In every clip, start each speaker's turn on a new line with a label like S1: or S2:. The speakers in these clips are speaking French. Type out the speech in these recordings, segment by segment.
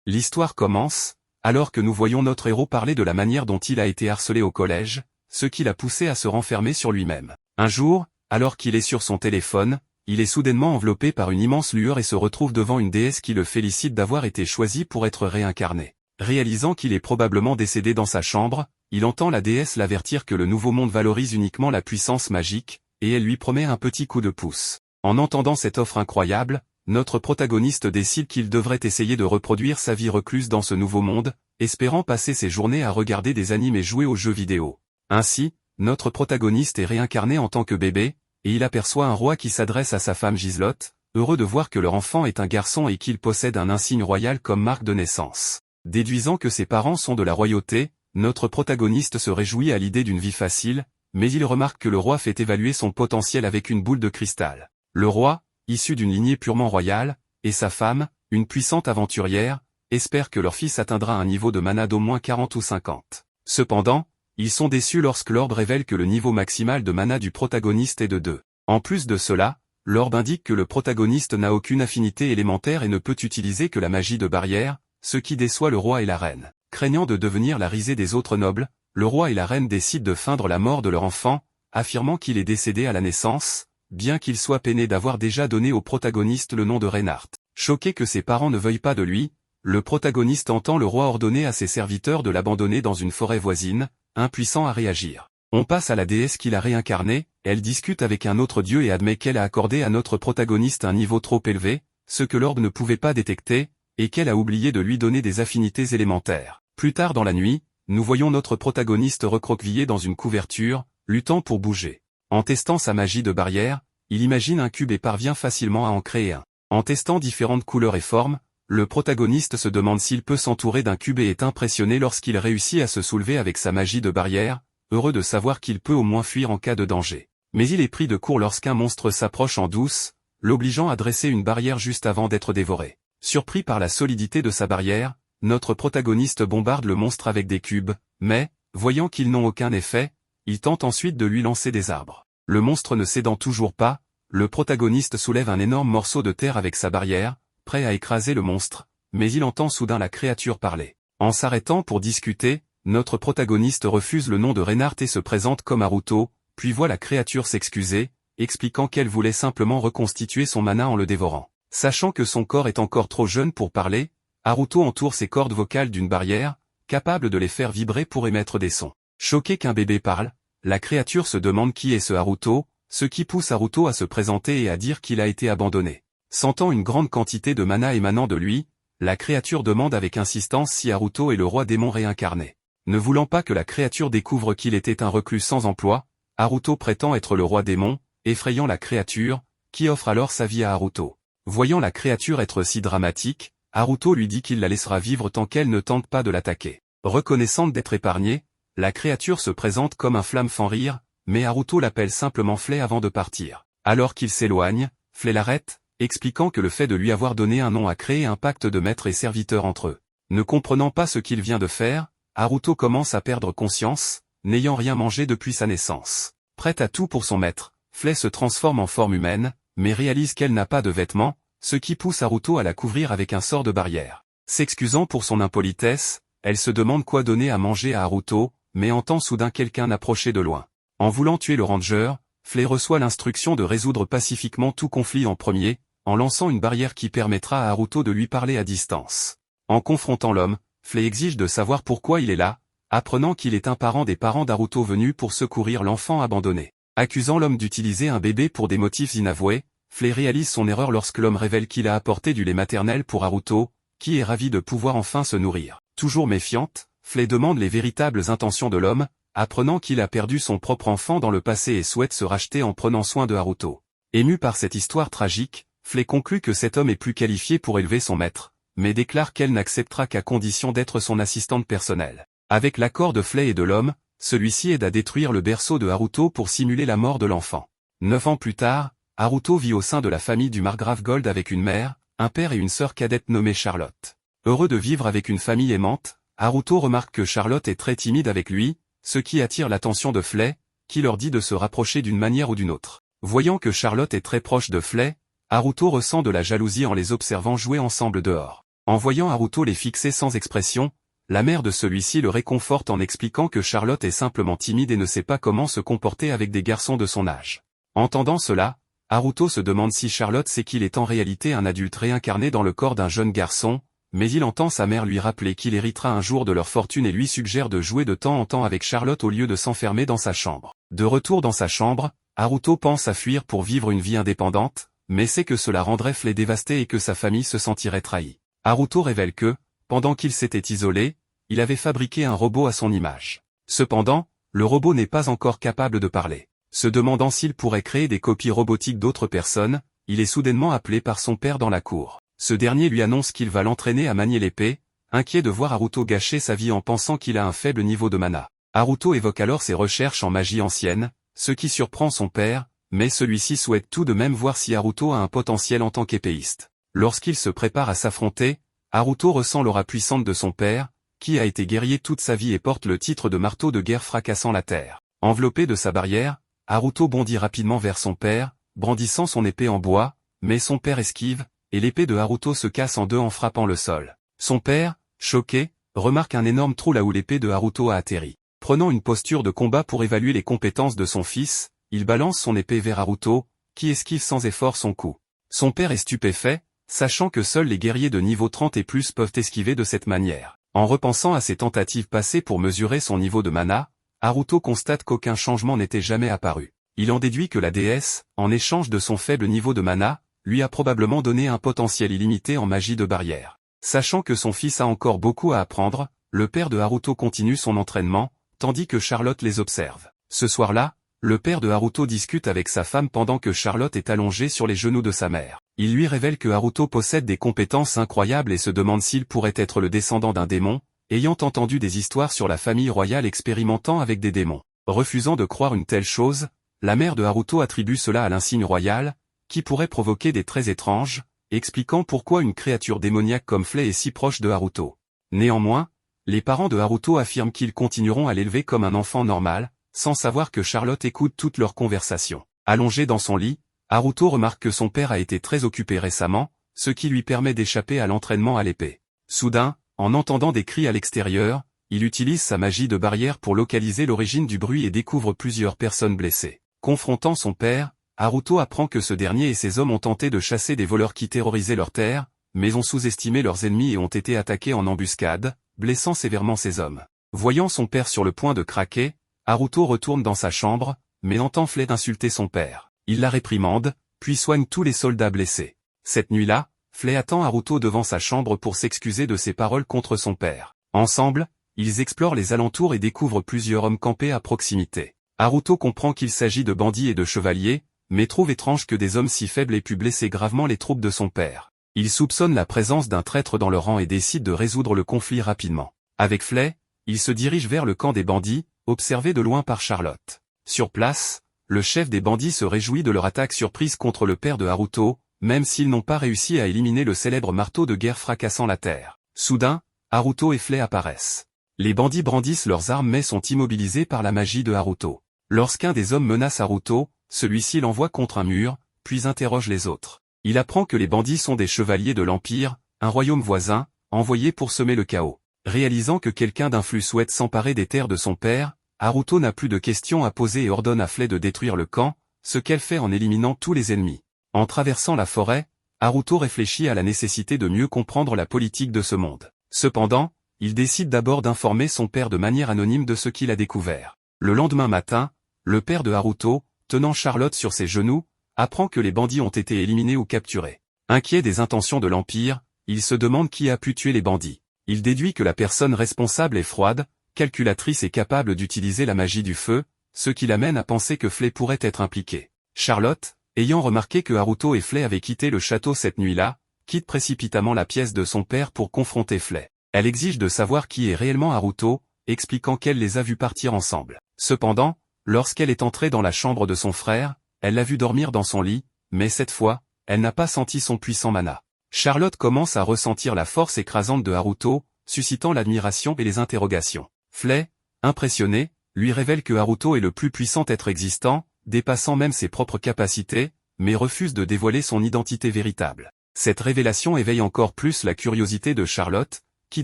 S1: L'histoire commence, alors que nous voyons notre héros parler de la manière dont il a été harcelé au collège, ce qui l'a poussé à se renfermer sur lui-même. Un jour, alors qu'il est sur son téléphone, il est soudainement enveloppé par une immense lueur et se retrouve devant une déesse qui le félicite d'avoir été choisi pour être réincarné. Réalisant qu'il est probablement décédé dans sa chambre, il entend la déesse l'avertir que le nouveau monde valorise uniquement la puissance magique, et elle lui promet un petit coup de pouce. En entendant cette offre incroyable, notre protagoniste décide qu'il devrait essayer de reproduire sa vie recluse dans ce nouveau monde, espérant passer ses journées à regarder des animes et jouer aux jeux vidéo. Ainsi, notre protagoniste est réincarné en tant que bébé, et il aperçoit un roi qui s'adresse à sa femme Giselotte, heureux de voir que leur enfant est un garçon et qu'il possède un insigne royal comme marque de naissance. Déduisant que ses parents sont de la royauté, notre protagoniste se réjouit à l'idée d'une vie facile, mais il remarque que le roi fait évaluer son potentiel avec une boule de cristal. Le roi, issu d'une lignée purement royale, et sa femme, une puissante aventurière, espèrent que leur fils atteindra un niveau de mana d'au moins 40 ou 50. Cependant, ils sont déçus lorsque l'orbe révèle que le niveau maximal de mana du protagoniste est de 2. En plus de cela, l'orbe indique que le protagoniste n'a aucune affinité élémentaire et ne peut utiliser que la magie de barrière, ce qui déçoit le roi et la reine. Craignant de devenir la risée des autres nobles, le roi et la reine décident de feindre la mort de leur enfant, affirmant qu'il est décédé à la naissance, bien qu'il soit peiné d'avoir déjà donné au protagoniste le nom de Reinhardt. Choqué que ses parents ne veuillent pas de lui, le protagoniste entend le roi ordonner à ses serviteurs de l'abandonner dans une forêt voisine, impuissant à réagir. On passe à la déesse qui l'a réincarné, elle discute avec un autre dieu et admet qu'elle a accordé à notre protagoniste un niveau trop élevé, ce que l'orbe ne pouvait pas détecter, et qu'elle a oublié de lui donner des affinités élémentaires. Plus tard dans la nuit, nous voyons notre protagoniste recroquevillé dans une couverture, luttant pour bouger. En testant sa magie de barrière, il imagine un cube et parvient facilement à en créer un. En testant différentes couleurs et formes, le protagoniste se demande s'il peut s'entourer d'un cube et est impressionné lorsqu'il réussit à se soulever avec sa magie de barrière, heureux de savoir qu'il peut au moins fuir en cas de danger. Mais il est pris de court lorsqu'un monstre s'approche en douce, l'obligeant à dresser une barrière juste avant d'être dévoré. Surpris par la solidité de sa barrière, notre protagoniste bombarde le monstre avec des cubes, mais, voyant qu'ils n'ont aucun effet, il tente ensuite de lui lancer des arbres. Le monstre ne cédant toujours pas, le protagoniste soulève un énorme morceau de terre avec sa barrière, prêt à écraser le monstre, mais il entend soudain la créature parler. En s'arrêtant pour discuter, notre protagoniste refuse le nom de Reinhardt et se présente comme Haruto, puis voit la créature s'excuser, expliquant qu'elle voulait simplement reconstituer son mana en le dévorant. Sachant que son corps est encore trop jeune pour parler, Haruto entoure ses cordes vocales d'une barrière, capable de les faire vibrer pour émettre des sons. Choqué qu'un bébé parle, la créature se demande qui est ce Haruto, ce qui pousse Haruto à se présenter et à dire qu'il a été abandonné. Sentant une grande quantité de mana émanant de lui, la créature demande avec insistance si Haruto est le roi démon réincarné. Ne voulant pas que la créature découvre qu'il était un reclus sans emploi, Haruto prétend être le roi démon, effrayant la créature, qui offre alors sa vie à Haruto. Voyant la créature être si dramatique, Haruto lui dit qu'il la laissera vivre tant qu'elle ne tente pas de l'attaquer. Reconnaissante d'être épargnée, la créature se présente comme un flamme fan rire, mais Haruto l'appelle simplement Flay avant de partir. Alors qu'il s'éloigne, Flay l'arrête, expliquant que le fait de lui avoir donné un nom a créé un pacte de maître et serviteur entre eux. Ne comprenant pas ce qu'il vient de faire, Haruto commence à perdre conscience, n'ayant rien mangé depuis sa naissance. Prête à tout pour son maître, Flay se transforme en forme humaine, mais réalise qu'elle n'a pas de vêtements, ce qui pousse Haruto à la couvrir avec un sort de barrière. S'excusant pour son impolitesse, elle se demande quoi donner à manger à Haruto, mais entend soudain quelqu'un approcher de loin. En voulant tuer le ranger, Flay reçoit l'instruction de résoudre pacifiquement tout conflit en premier, en lançant une barrière qui permettra à Haruto de lui parler à distance. En confrontant l'homme, Flay exige de savoir pourquoi il est là, apprenant qu'il est un parent des parents d'Haruto venus pour secourir l'enfant abandonné. Accusant l'homme d'utiliser un bébé pour des motifs inavoués, Flay réalise son erreur lorsque l'homme révèle qu'il a apporté du lait maternel pour Haruto, qui est ravi de pouvoir enfin se nourrir. Toujours méfiante, Flay demande les véritables intentions de l'homme, apprenant qu'il a perdu son propre enfant dans le passé et souhaite se racheter en prenant soin de Haruto. Ému par cette histoire tragique, Flay conclut que cet homme est plus qualifié pour élever son maître, mais déclare qu'elle n'acceptera qu'à condition d'être son assistante personnelle. Avec l'accord de Flay et de l'homme, celui-ci aide à détruire le berceau de Haruto pour simuler la mort de l'enfant. 9 ans plus tard, Haruto vit au sein de la famille du margrave Gold avec une mère, un père et une sœur cadette nommée Charlotte. Heureux de vivre avec une famille aimante, Haruto remarque que Charlotte est très timide avec lui, ce qui attire l'attention de Flay, qui leur dit de se rapprocher d'une manière ou d'une autre. Voyant que Charlotte est très proche de Flay, Haruto ressent de la jalousie en les observant jouer ensemble dehors. En voyant Haruto les fixer sans expression, la mère de celui-ci le réconforte en expliquant que Charlotte est simplement timide et ne sait pas comment se comporter avec des garçons de son âge. Entendant cela, Haruto se demande si Charlotte sait qu'il est en réalité un adulte réincarné dans le corps d'un jeune garçon, mais il entend sa mère lui rappeler qu'il héritera un jour de leur fortune et lui suggère de jouer de temps en temps avec Charlotte au lieu de s'enfermer dans sa chambre. De retour dans sa chambre, Haruto pense à fuir pour vivre une vie indépendante, mais sait que cela rendrait Flay dévasté et que sa famille se sentirait trahie. Haruto révèle que, pendant qu'il s'était isolé, il avait fabriqué un robot à son image. Cependant, le robot n'est pas encore capable de parler. Se demandant s'il pourrait créer des copies robotiques d'autres personnes, il est soudainement appelé par son père dans la cour. Ce dernier lui annonce qu'il va l'entraîner à manier l'épée, inquiet de voir Haruto gâcher sa vie en pensant qu'il a un faible niveau de mana. Haruto évoque alors ses recherches en magie ancienne, ce qui surprend son père, mais celui-ci souhaite tout de même voir si Haruto a un potentiel en tant qu'épéiste. Lorsqu'il se prépare à s'affronter, Haruto ressent l'aura puissante de son père, qui a été guerrier toute sa vie et porte le titre de marteau de guerre fracassant la terre. Enveloppé de sa barrière, Haruto bondit rapidement vers son père, brandissant son épée en bois, mais son père esquive, et l'épée de Haruto se casse en deux en frappant le sol. Son père, choqué, remarque un énorme trou là où l'épée de Haruto a atterri. Prenant une posture de combat pour évaluer les compétences de son fils, il balance son épée vers Haruto, qui esquive sans effort son coup. Son père est stupéfait, sachant que seuls les guerriers de niveau 30 et plus peuvent esquiver de cette manière. En repensant à ses tentatives passées pour mesurer son niveau de mana, Haruto constate qu'aucun changement n'était jamais apparu. Il en déduit que la déesse, en échange de son faible niveau de mana, lui a probablement donné un potentiel illimité en magie de barrière. Sachant que son fils a encore beaucoup à apprendre, le père de Haruto continue son entraînement, tandis que Charlotte les observe. Ce soir-là, le père de Haruto discute avec sa femme pendant que Charlotte est allongée sur les genoux de sa mère. Il lui révèle que Haruto possède des compétences incroyables et se demande s'il pourrait être le descendant d'un démon, ayant entendu des histoires sur la famille royale expérimentant avec des démons. Refusant de croire une telle chose, la mère de Haruto attribue cela à l'insigne royal, qui pourrait provoquer des traits étranges, expliquant pourquoi une créature démoniaque comme Flay est si proche de Haruto. Néanmoins, les parents de Haruto affirment qu'ils continueront à l'élever comme un enfant normal, sans savoir que Charlotte écoute toutes leurs conversations. Allongé dans son lit, Haruto remarque que son père a été très occupé récemment, ce qui lui permet d'échapper à l'entraînement à l'épée. Soudain, en entendant des cris à l'extérieur, il utilise sa magie de barrière pour localiser l'origine du bruit et découvre plusieurs personnes blessées. Confrontant son père, Haruto apprend que ce dernier et ses hommes ont tenté de chasser des voleurs qui terrorisaient leur terre, mais ont sous-estimé leurs ennemis et ont été attaqués en embuscade, blessant sévèrement ses hommes. Voyant son père sur le point de craquer, Haruto retourne dans sa chambre, mais entend Flay insulter son père. Il la réprimande, puis soigne tous les soldats blessés. Cette nuit-là, Flay attend Haruto devant sa chambre pour s'excuser de ses paroles contre son père. Ensemble, ils explorent les alentours et découvrent plusieurs hommes campés à proximité. Haruto comprend qu'il s'agit de bandits et de chevaliers, mais trouve étrange que des hommes si faibles aient pu blesser gravement les troupes de son père. Il soupçonne la présence d'un traître dans leur rang et décide de résoudre le conflit rapidement. Avec Flay, il se dirige vers le camp des bandits, observé de loin par Charlotte. Sur place, le chef des bandits se réjouit de leur attaque surprise contre le père de Haruto, même s'ils n'ont pas réussi à éliminer le célèbre marteau de guerre fracassant la terre. Soudain, Haruto et Flay apparaissent. Les bandits brandissent leurs armes mais sont immobilisés par la magie de Haruto. Lorsqu'un des hommes menace Haruto, celui-ci l'envoie contre un mur, puis interroge les autres. Il apprend que les bandits sont des chevaliers de l'Empire, un royaume voisin, envoyés pour semer le chaos. Réalisant que quelqu'un d'influent souhaite s'emparer des terres de son père, Haruto n'a plus de questions à poser et ordonne à Flay de détruire le camp, ce qu'elle fait en éliminant tous les ennemis. En traversant la forêt, Haruto réfléchit à la nécessité de mieux comprendre la politique de ce monde. Cependant, il décide d'abord d'informer son père de manière anonyme de ce qu'il a découvert. Le lendemain matin, le père de Haruto, tenant Charlotte sur ses genoux, apprend que les bandits ont été éliminés ou capturés. Inquiet des intentions de l'Empire, il se demande qui a pu tuer les bandits. Il déduit que la personne responsable est froide, calculatrice et capable d'utiliser la magie du feu, ce qui l'amène à penser que Flay pourrait être impliqué. Charlotte, ayant remarqué que Haruto et Flay avaient quitté le château cette nuit-là, quitte précipitamment la pièce de son père pour confronter Flay. Elle exige de savoir qui est réellement Haruto, expliquant qu'elle les a vus partir ensemble. Cependant, lorsqu'elle est entrée dans la chambre de son frère, elle l'a vu dormir dans son lit, mais cette fois, elle n'a pas senti son puissant mana. Charlotte commence à ressentir la force écrasante de Haruto, suscitant l'admiration et les interrogations. Flay, impressionné, lui révèle que Haruto est le plus puissant être existant, dépassant même ses propres capacités, mais refuse de dévoiler son identité véritable. Cette révélation éveille encore plus la curiosité de Charlotte, qui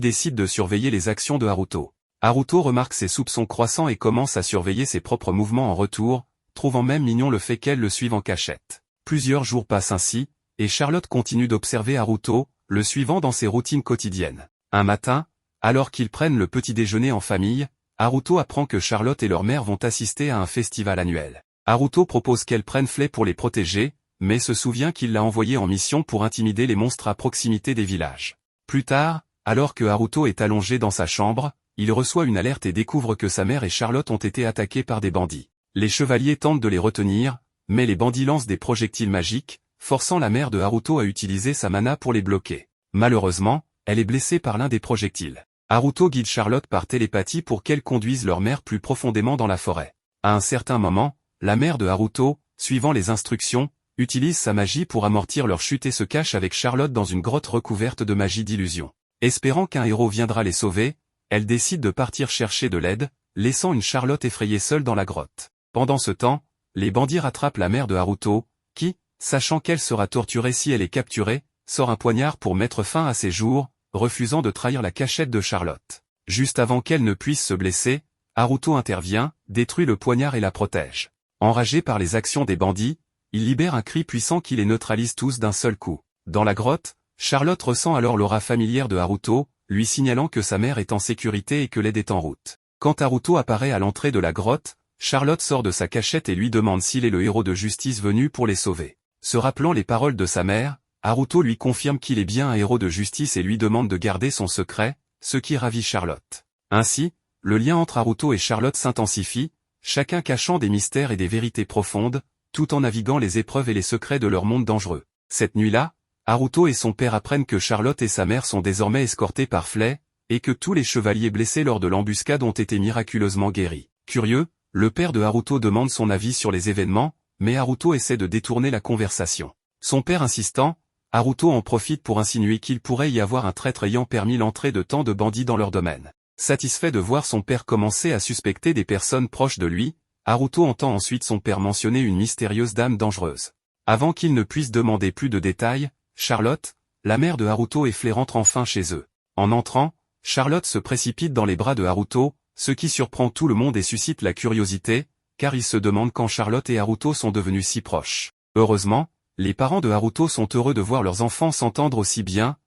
S1: décide de surveiller les actions de Haruto. Haruto remarque ses soupçons croissants et commence à surveiller ses propres mouvements en retour, trouvant même mignon le fait qu'elle le suive en cachette. Plusieurs jours passent ainsi, et Charlotte continue d'observer Haruto, le suivant dans ses routines quotidiennes. Un matin, alors qu'ils prennent le petit déjeuner en famille, Haruto apprend que Charlotte et leur mère vont assister à un festival annuel. Haruto propose qu'elle prenne Flay pour les protéger, mais se souvient qu'il l'a envoyée en mission pour intimider les monstres à proximité des villages. Plus tard, alors que Haruto est allongé dans sa chambre, il reçoit une alerte et découvre que sa mère et Charlotte ont été attaqués par des bandits. Les chevaliers tentent de les retenir, mais les bandits lancent des projectiles magiques, forçant la mère de Haruto à utiliser sa mana pour les bloquer. Malheureusement, elle est blessée par l'un des projectiles. Haruto guide Charlotte par télépathie pour qu'elle conduise leur mère plus profondément dans la forêt. À un certain moment, la mère de Haruto, suivant les instructions, utilise sa magie pour amortir leur chute et se cache avec Charlotte dans une grotte recouverte de magie d'illusion. Espérant qu'un héros viendra les sauver, elle décide de partir chercher de l'aide, laissant une Charlotte effrayée seule dans la grotte. Pendant ce temps, les bandits rattrapent la mère de Haruto, qui, sachant qu'elle sera torturée si elle est capturée, sort un poignard pour mettre fin à ses jours, refusant de trahir la cachette de Charlotte. Juste avant qu'elle ne puisse se blesser, Haruto intervient, détruit le poignard et la protège. Enragé par les actions des bandits, il libère un cri puissant qui les neutralise tous d'un seul coup. Dans la grotte, Charlotte ressent alors l'aura familière de Haruto, lui signalant que sa mère est en sécurité et que l'aide est en route. Quand Haruto apparaît à l'entrée de la grotte, Charlotte sort de sa cachette et lui demande s'il est le héros de justice venu pour les sauver. Se rappelant les paroles de sa mère, Haruto lui confirme qu'il est bien un héros de justice et lui demande de garder son secret, ce qui ravit Charlotte. Ainsi, le lien entre Haruto et Charlotte s'intensifie, chacun cachant des mystères et des vérités profondes, tout en naviguant les épreuves et les secrets de leur monde dangereux. Cette nuit-là, Haruto et son père apprennent que Charlotte et sa mère sont désormais escortés par Flay, et que tous les chevaliers blessés lors de l'embuscade ont été miraculeusement guéris. Curieux, le père de Haruto demande son avis sur les événements, mais Haruto essaie de détourner la conversation. Son père insistant, Haruto en profite pour insinuer qu'il pourrait y avoir un traître ayant permis l'entrée de tant de bandits dans leur domaine. Satisfait de voir son père commencer à suspecter des personnes proches de lui, Haruto entend ensuite son père mentionner une mystérieuse dame dangereuse. Avant qu'il ne puisse demander plus de détails, Charlotte, la mère de Haruto et Flay rentrent enfin chez eux. En entrant, Charlotte se précipite dans les bras de Haruto, ce qui surprend tout le monde et suscite la curiosité, car ils se demandent quand Charlotte et Haruto sont devenus si proches. Heureusement, les parents de Haruto sont heureux de voir leurs enfants s'entendre aussi bien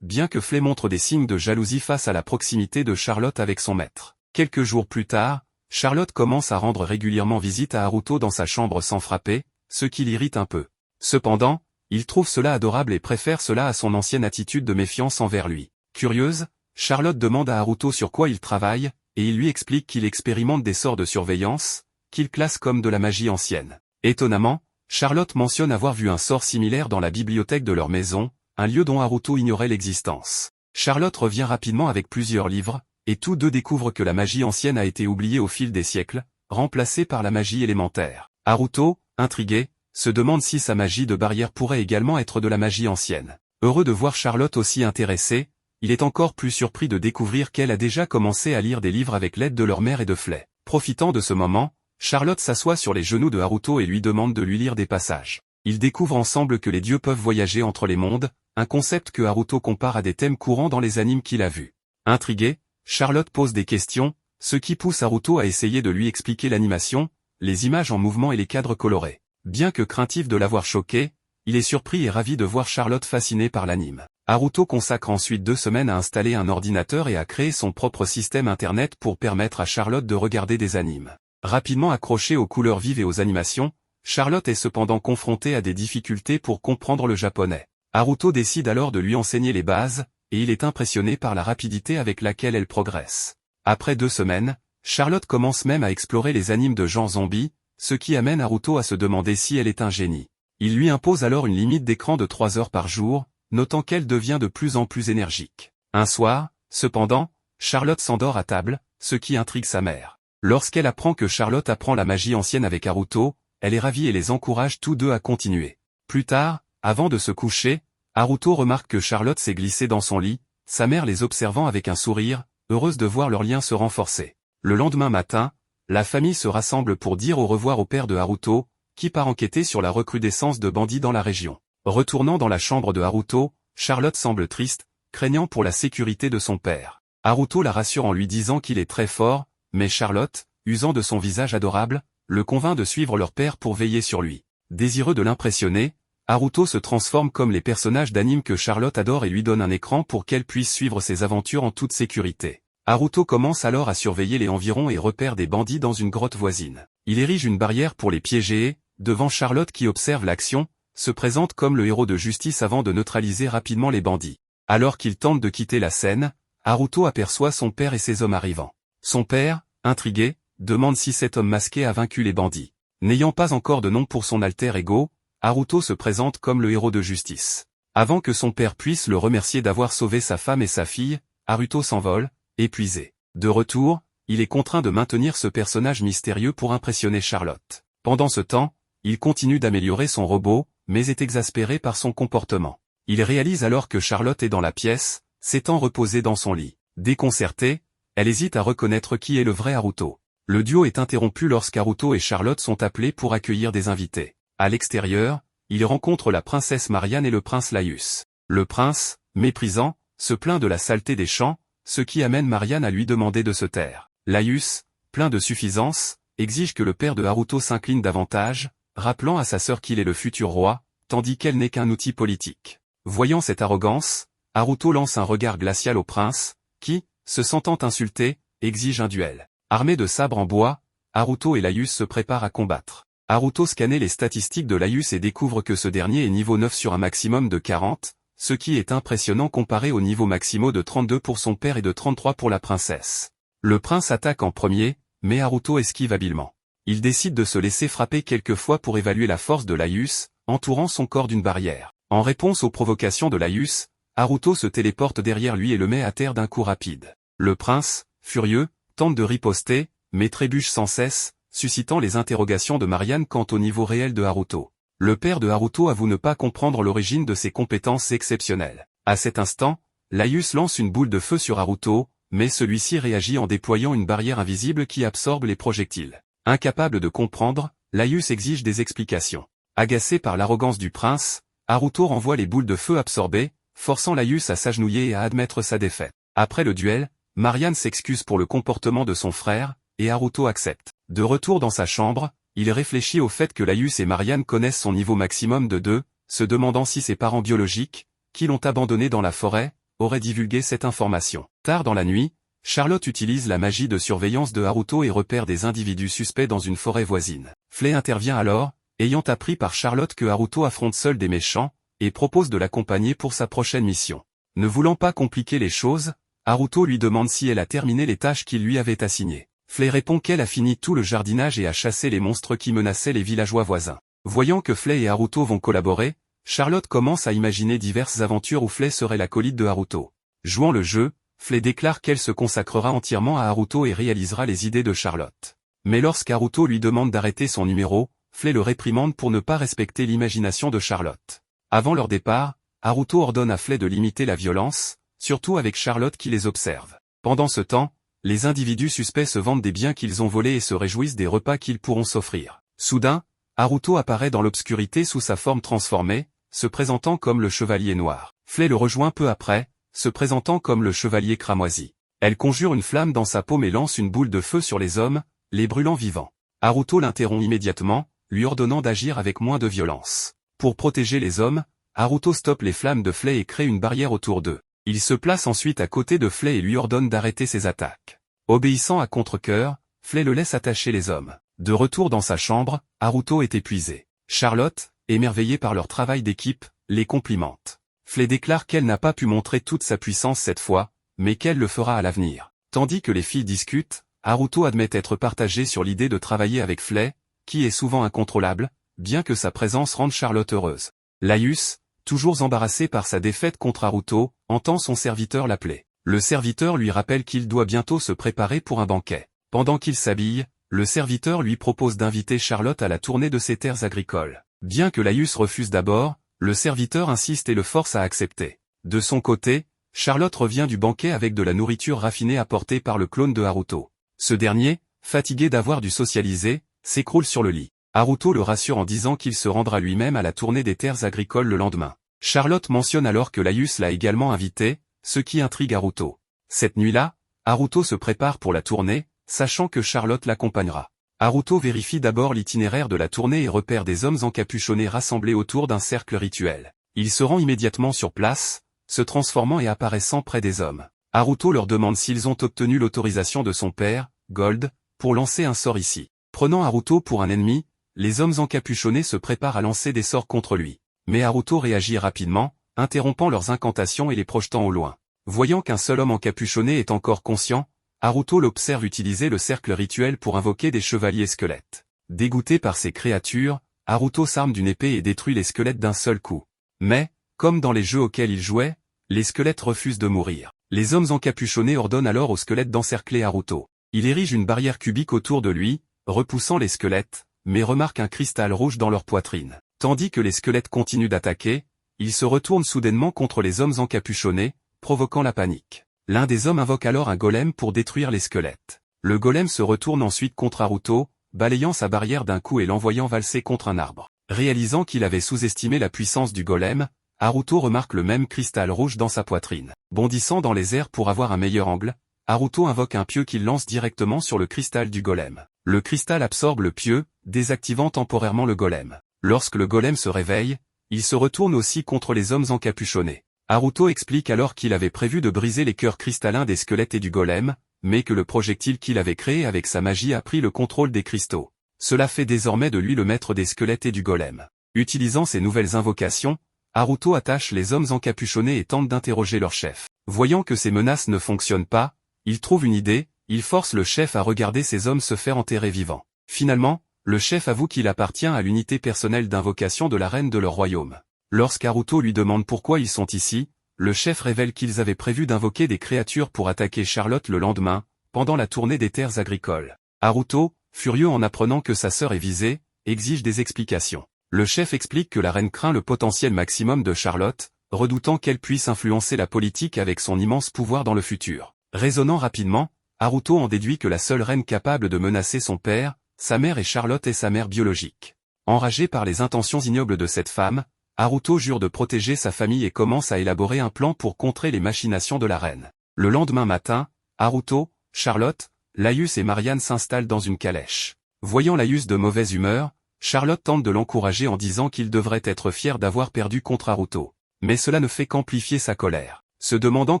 S1: que Flay montre des signes de jalousie face à la proximité de Charlotte avec son maître. Quelques jours plus tard, Charlotte commence à rendre régulièrement visite à Haruto dans sa chambre sans frapper, ce qui l'irrite un peu. Cependant, il trouve cela adorable et préfère cela à son ancienne attitude de méfiance envers lui. Curieuse, Charlotte demande à Haruto sur quoi il travaille, et il lui explique qu'il expérimente des sorts de surveillance, qu'il classe comme de la magie ancienne. Étonnamment, Charlotte mentionne avoir vu un sort similaire dans la bibliothèque de leur maison, un lieu dont Haruto ignorait l'existence. Charlotte revient rapidement avec plusieurs livres, et tous deux découvrent que la magie ancienne a été oubliée au fil des siècles, remplacée par la magie élémentaire. Haruto, intrigué, se demande si sa magie de barrière pourrait également être de la magie ancienne. Heureux de voir Charlotte aussi intéressée, il est encore plus surpris de découvrir qu'elle a déjà commencé à lire des livres avec l'aide de leur mère et de Flay. Profitant de ce moment, Charlotte s'assoit sur les genoux de Haruto et lui demande de lui lire des passages. Ils découvrent ensemble que les dieux peuvent voyager entre les mondes, un concept que Haruto compare à des thèmes courants dans les animes qu'il a vus. Intrigué, Charlotte pose des questions, ce qui pousse Haruto à essayer de lui expliquer l'animation, les images en mouvement et les cadres colorés. Bien que craintif de l'avoir choqué, il est surpris et ravi de voir Charlotte fascinée par l'anime. Haruto consacre ensuite 2 semaines à installer un ordinateur et à créer son propre système internet pour permettre à Charlotte de regarder des animes. Rapidement accrochée aux couleurs vives et aux animations, Charlotte est cependant confrontée à des difficultés pour comprendre le japonais. Haruto décide alors de lui enseigner les bases, et il est impressionné par la rapidité avec laquelle elle progresse. Après 2 semaines, Charlotte commence même à explorer les animes de genre zombie, ce qui amène Haruto à se demander si elle est un génie. Il lui impose alors une limite d'écran de 3 heures par jour, notant qu'elle devient de plus en plus énergique. Un soir, cependant, Charlotte s'endort à table, ce qui intrigue sa mère. Lorsqu'elle apprend que Charlotte apprend la magie ancienne avec Haruto, elle est ravie et les encourage tous deux à continuer. Plus tard, avant de se coucher, Haruto remarque que Charlotte s'est glissée dans son lit, sa mère les observant avec un sourire, heureuse de voir leur lien se renforcer. Le lendemain matin, la famille se rassemble pour dire au revoir au père de Haruto, qui part enquêter sur la recrudescence de bandits dans la région. Retournant dans la chambre de Haruto, Charlotte semble triste, craignant pour la sécurité de son père. Haruto la rassure en lui disant qu'il est très fort, mais Charlotte, usant de son visage adorable, le convainc de suivre leur père pour veiller sur lui. Désireux de l'impressionner, Haruto se transforme comme les personnages d'anime que Charlotte adore et lui donne un écran pour qu'elle puisse suivre ses aventures en toute sécurité. Haruto commence alors à surveiller les environs et repère des bandits dans une grotte voisine. Il érige une barrière pour les piéger et, devant Charlotte qui observe l'action, se présente comme le héros de justice avant de neutraliser rapidement les bandits. Alors qu'il tente de quitter la scène, Haruto aperçoit son père et ses hommes arrivant. Son père, intrigué, demande si cet homme masqué a vaincu les bandits. N'ayant pas encore de nom pour son alter ego, Haruto se présente comme le héros de justice. Avant que son père puisse le remercier d'avoir sauvé sa femme et sa fille, Haruto s'envole, épuisé. De retour, il est contraint de maintenir ce personnage mystérieux pour impressionner Charlotte. Pendant ce temps, il continue d'améliorer son robot, mais est exaspéré par son comportement. Il réalise alors que Charlotte est dans la pièce, s'étant reposée dans son lit. Déconcertée, elle hésite à reconnaître qui est le vrai Haruto. Le duo est interrompu lorsqu'Haruto et Charlotte sont appelés pour accueillir des invités. À l'extérieur, il rencontre la princesse Marianne et le prince Laius. Le prince, méprisant, se plaint de la saleté des champs, ce qui amène Marianne à lui demander de se taire. Laius, plein de suffisance, exige que le père de Haruto s'incline davantage, rappelant à sa sœur qu'il est le futur roi, tandis qu'elle n'est qu'un outil politique. Voyant cette arrogance, Haruto lance un regard glacial au prince, qui, se sentant insulté, exige un duel. Armé de sabres en bois, Haruto et Laius se préparent à combattre. Haruto scanne les statistiques de Laius et découvre que ce dernier est niveau 9 sur un maximum de 40, ce qui est impressionnant comparé aux niveaux maximaux de 32 pour son père et de 33 pour la princesse. Le prince attaque en premier, mais Haruto esquive habilement. Il décide de se laisser frapper quelques fois pour évaluer la force de Laius, entourant son corps d'une barrière. En réponse aux provocations de Laius, Haruto se téléporte derrière lui et le met à terre d'un coup rapide. Le prince, furieux, tente de riposter, mais trébuche sans cesse, suscitant les interrogations de Marianne quant au niveau réel de Haruto. Le père de Haruto avoue ne pas comprendre l'origine de ses compétences exceptionnelles. À cet instant, Laius lance une boule de feu sur Haruto, mais celui-ci réagit en déployant une barrière invisible qui absorbe les projectiles. Incapable de comprendre, Laius exige des explications. Agacé par l'arrogance du prince, Haruto renvoie les boules de feu absorbées, forçant Laius à s'agenouiller et à admettre sa défaite. Après le duel, Marianne s'excuse pour le comportement de son frère, et Haruto accepte. De retour dans sa chambre, il réfléchit au fait que Laius et Marianne connaissent son niveau maximum de 2, se demandant si ses parents biologiques, qui l'ont abandonné dans la forêt, auraient divulgué cette information. Tard dans la nuit, Charlotte utilise la magie de surveillance de Haruto et repère des individus suspects dans une forêt voisine. Flay intervient alors, ayant appris par Charlotte que Haruto affronte seul des méchants, et propose de l'accompagner pour sa prochaine mission. Ne voulant pas compliquer les choses, Haruto lui demande si elle a terminé les tâches qu'il lui avait assignées. Flay répond qu'elle a fini tout le jardinage et a chassé les monstres qui menaçaient les villageois voisins. Voyant que Flay et Haruto vont collaborer, Charlotte commence à imaginer diverses aventures où Flay serait l'acolyte de Haruto. Jouant le jeu, Flay déclare qu'elle se consacrera entièrement à Haruto et réalisera les idées de Charlotte. Mais lorsqu'Haruto lui demande d'arrêter son numéro, Flay le réprimande pour ne pas respecter l'imagination de Charlotte. Avant leur départ, Haruto ordonne à Flay de limiter la violence, surtout avec Charlotte qui les observe. Pendant ce temps, les individus suspects se vantent des biens qu'ils ont volés et se réjouissent des repas qu'ils pourront s'offrir. Soudain, Haruto apparaît dans l'obscurité sous sa forme transformée, se présentant comme le chevalier noir. Flay le rejoint peu après, se présentant comme le chevalier cramoisi. Elle conjure une flamme dans sa paume et lance une boule de feu sur les hommes, les brûlant vivants. Haruto l'interrompt immédiatement, lui ordonnant d'agir avec moins de violence. Pour protéger les hommes, Haruto stoppe les flammes de Flay et crée une barrière autour d'eux. Il se place ensuite à côté de Flay et lui ordonne d'arrêter ses attaques. Obéissant à contre-cœur, Flay le laisse attacher les hommes. De retour dans sa chambre, Haruto est épuisé. Charlotte, émerveillée par leur travail d'équipe, les complimente. Flay déclare qu'elle n'a pas pu montrer toute sa puissance cette fois, mais qu'elle le fera à l'avenir. Tandis que les filles discutent, Haruto admet être partagé sur l'idée de travailler avec Flay, qui est souvent incontrôlable, bien que sa présence rende Charlotte heureuse. Laius, toujours embarrassé par sa défaite contre Haruto, entend son serviteur l'appeler. Le serviteur lui rappelle qu'il doit bientôt se préparer pour un banquet. Pendant qu'il s'habille, le serviteur lui propose d'inviter Charlotte à la tournée de ses terres agricoles. Bien que Laius refuse d'abord, le serviteur insiste et le force à accepter. De son côté, Charlotte revient du banquet avec de la nourriture raffinée apportée par le clone de Haruto. Ce dernier, fatigué d'avoir dû socialiser, s'écroule sur le lit. Haruto le rassure en disant qu'il se rendra lui-même à la tournée des terres agricoles le lendemain. Charlotte mentionne alors que Laius l'a également invité, ce qui intrigue Haruto. Cette nuit-là, Haruto se prépare pour la tournée, sachant que Charlotte l'accompagnera. Haruto vérifie d'abord l'itinéraire de la tournée et repère des hommes encapuchonnés rassemblés autour d'un cercle rituel. Il se rend immédiatement sur place, se transformant et apparaissant près des hommes. Haruto leur demande s'ils ont obtenu l'autorisation de son père, Gold, pour lancer un sort ici. Prenant Haruto pour un ennemi, les hommes encapuchonnés se préparent à lancer des sorts contre lui. Mais Haruto réagit rapidement, interrompant leurs incantations et les projetant au loin. Voyant qu'un seul homme encapuchonné est encore conscient, Haruto l'observe utiliser le cercle rituel pour invoquer des chevaliers squelettes. Dégoûté par ces créatures, Haruto s'arme d'une épée et détruit les squelettes d'un seul coup. Mais, comme dans les jeux auxquels il jouait, les squelettes refusent de mourir. Les hommes encapuchonnés ordonnent alors aux squelettes d'encercler Haruto. Il érige une barrière cubique autour de lui, repoussant les squelettes, mais remarque un cristal rouge dans leur poitrine. Tandis que les squelettes continuent d'attaquer, ils se retournent soudainement contre les hommes encapuchonnés, provoquant la panique. L'un des hommes invoque alors un golem pour détruire les squelettes. Le golem se retourne ensuite contre Haruto, balayant sa barrière d'un coup et l'envoyant valser contre un arbre. Réalisant qu'il avait sous-estimé la puissance du golem, Haruto remarque le même cristal rouge dans sa poitrine. Bondissant dans les airs pour avoir un meilleur angle, Haruto invoque un pieu qu'il lance directement sur le cristal du golem. Le cristal absorbe le pieu, désactivant temporairement le golem. Lorsque le golem se réveille, il se retourne aussi contre les hommes encapuchonnés. Haruto explique alors qu'il avait prévu de briser les cœurs cristallins des squelettes et du golem, mais que le projectile qu'il avait créé avec sa magie a pris le contrôle des cristaux. Cela fait désormais de lui le maître des squelettes et du golem. Utilisant ces nouvelles invocations, Haruto attache les hommes encapuchonnés et tente d'interroger leur chef. Voyant que ces menaces ne fonctionnent pas, il trouve une idée, il force le chef à regarder ces hommes se faire enterrer vivants. Finalement, le chef avoue qu'il appartient à l'unité personnelle d'invocation de la reine de leur royaume. Lorsqu'Haruto lui demande pourquoi ils sont ici, le chef révèle qu'ils avaient prévu d'invoquer des créatures pour attaquer Charlotte le lendemain, pendant la tournée des terres agricoles. Haruto, furieux en apprenant que sa sœur est visée, exige des explications. Le chef explique que la reine craint le potentiel maximum de Charlotte, redoutant qu'elle puisse influencer la politique avec son immense pouvoir dans le futur. Raisonnant rapidement, Haruto en déduit que la seule reine capable de menacer son père, sa mère et Charlotte est sa mère biologique. Enragé par les intentions ignobles de cette femme, Haruto jure de protéger sa famille et commence à élaborer un plan pour contrer les machinations de la reine. Le lendemain matin, Haruto, Charlotte, Laius et Marianne s'installent dans une calèche. Voyant Laius de mauvaise humeur, Charlotte tente de l'encourager en disant qu'il devrait être fier d'avoir perdu contre Haruto. Mais cela ne fait qu'amplifier sa colère. Se demandant